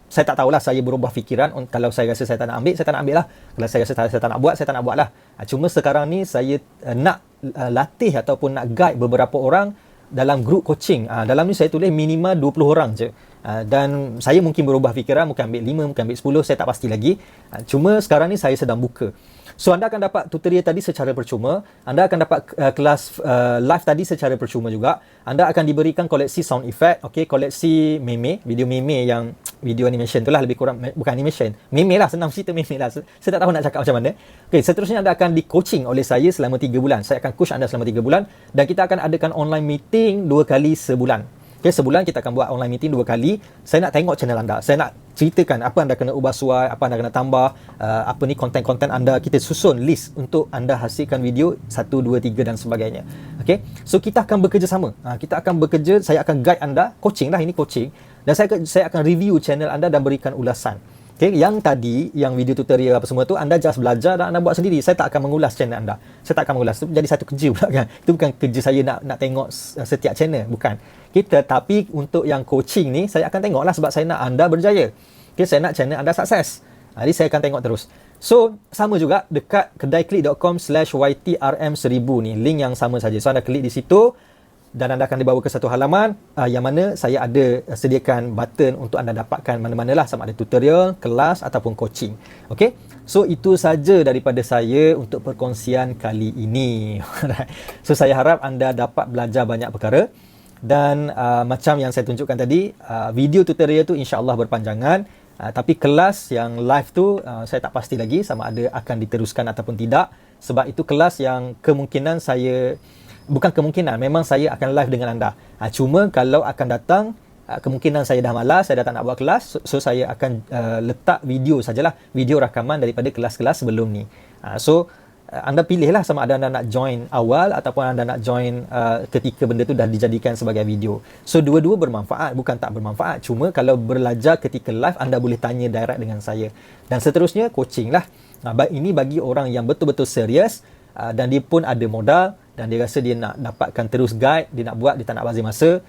saya tak tahulah, saya berubah fikiran. Kalau saya rasa saya tak nak ambil, saya tak nak ambil lah. Kalau saya rasa saya tak nak buat, saya tak nak buat lah. Cuma sekarang ni saya nak latih ataupun nak guide beberapa orang dalam grup coaching. Dalam ni saya tulis minimal 20 orang je. Dan saya mungkin berubah fikiran, mungkin ambil 5, mungkin ambil 10, saya tak pasti lagi. Cuma sekarang ni saya sedang buka. So anda akan dapat tutorial tadi secara percuma, anda akan dapat kelas live tadi secara percuma juga. Anda akan diberikan koleksi sound effect, okey, koleksi meme, video meme yang video animation tu lah, lebih kurang, bukan animation, meme lah, senang cerita meme lah. Saya tak tahu nak cakap macam mana. Okey, seterusnya anda akan di coaching oleh saya selama 3 bulan. Saya akan coach anda selama 3 bulan dan kita akan adakan online meeting 2 kali sebulan. Okay, sebulan kita akan buat online meeting 2 kali. Saya nak tengok channel anda. Saya nak ceritakan apa anda kena ubah suai, apa anda kena tambah, apa ni konten-konten anda. Kita susun list untuk anda hasilkan video 1, 2, 3 dan sebagainya. Okay, so kita akan bekerjasama. Kita akan bekerja, saya akan guide anda. Coaching lah, ini coaching. Dan saya akan review channel anda dan berikan ulasan. Okay, yang tadi, yang video tutorial apa semua tu, anda just belajar dan anda buat sendiri. Saya tak akan mengulas channel anda. Saya tak akan mengulas. Itu jadi satu kerja pula kan. Itu bukan kerja saya nak tengok setiap channel. Bukan. Tapi untuk yang coaching ni, saya akan tengok lah sebab saya nak anda berjaya. Okay, saya nak channel anda sukses. Jadi saya akan tengok terus. So, sama juga dekat kedaiklik.com/YTRM1000 ni. Link yang sama saja. So, anda klik di situ. dan anda akan dibawa ke satu halaman yang mana saya ada sediakan button untuk anda dapatkan mana-manalah, sama ada tutorial, kelas ataupun coaching. Okey. So itu saja daripada saya untuk perkongsian kali ini. So saya harap anda dapat belajar banyak perkara, dan macam yang saya tunjukkan tadi, video tutorial tu insya-Allah berpanjangan, tapi kelas yang live tu saya tak pasti lagi sama ada akan diteruskan ataupun tidak, sebab itu kelas yang kemungkinan saya, bukan kemungkinan, memang saya akan live dengan anda. Cuma kalau akan datang, kemungkinan saya dah malas, saya dah tak nak buat kelas, so saya akan letak video sajalah, video rakaman daripada kelas-kelas sebelum ni. So anda pilihlah sama ada anda nak join awal ataupun anda nak join ketika benda tu dah dijadikan sebagai video. So dua-dua bermanfaat, bukan tak bermanfaat. Cuma kalau belajar ketika live, anda boleh tanya direct dengan saya. Dan seterusnya coaching lah. Ini bagi orang yang betul-betul serius, dan dia pun ada modal, dan dia rasa dia nak dapatkan terus guide, dia nak buat, dia tak nak bazir masa.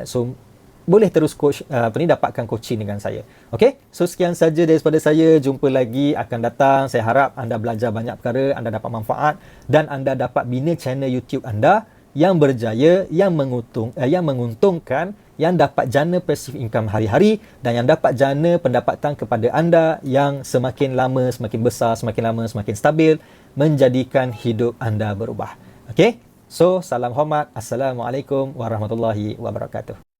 So boleh terus dapatkan coaching dengan saya. Okey, so sekian saja daripada saya. Jumpa lagi akan datang. Saya harap anda belajar banyak perkara, anda dapat manfaat, dan anda dapat bina channel YouTube anda yang berjaya, yang menguntungkan, yang dapat jana passive income hari-hari, dan yang dapat jana pendapatan kepada anda yang semakin lama semakin besar, semakin lama semakin stabil, menjadikan hidup anda berubah. Okey, so salam hormat. Assalamualaikum warahmatullahi wabarakatuh.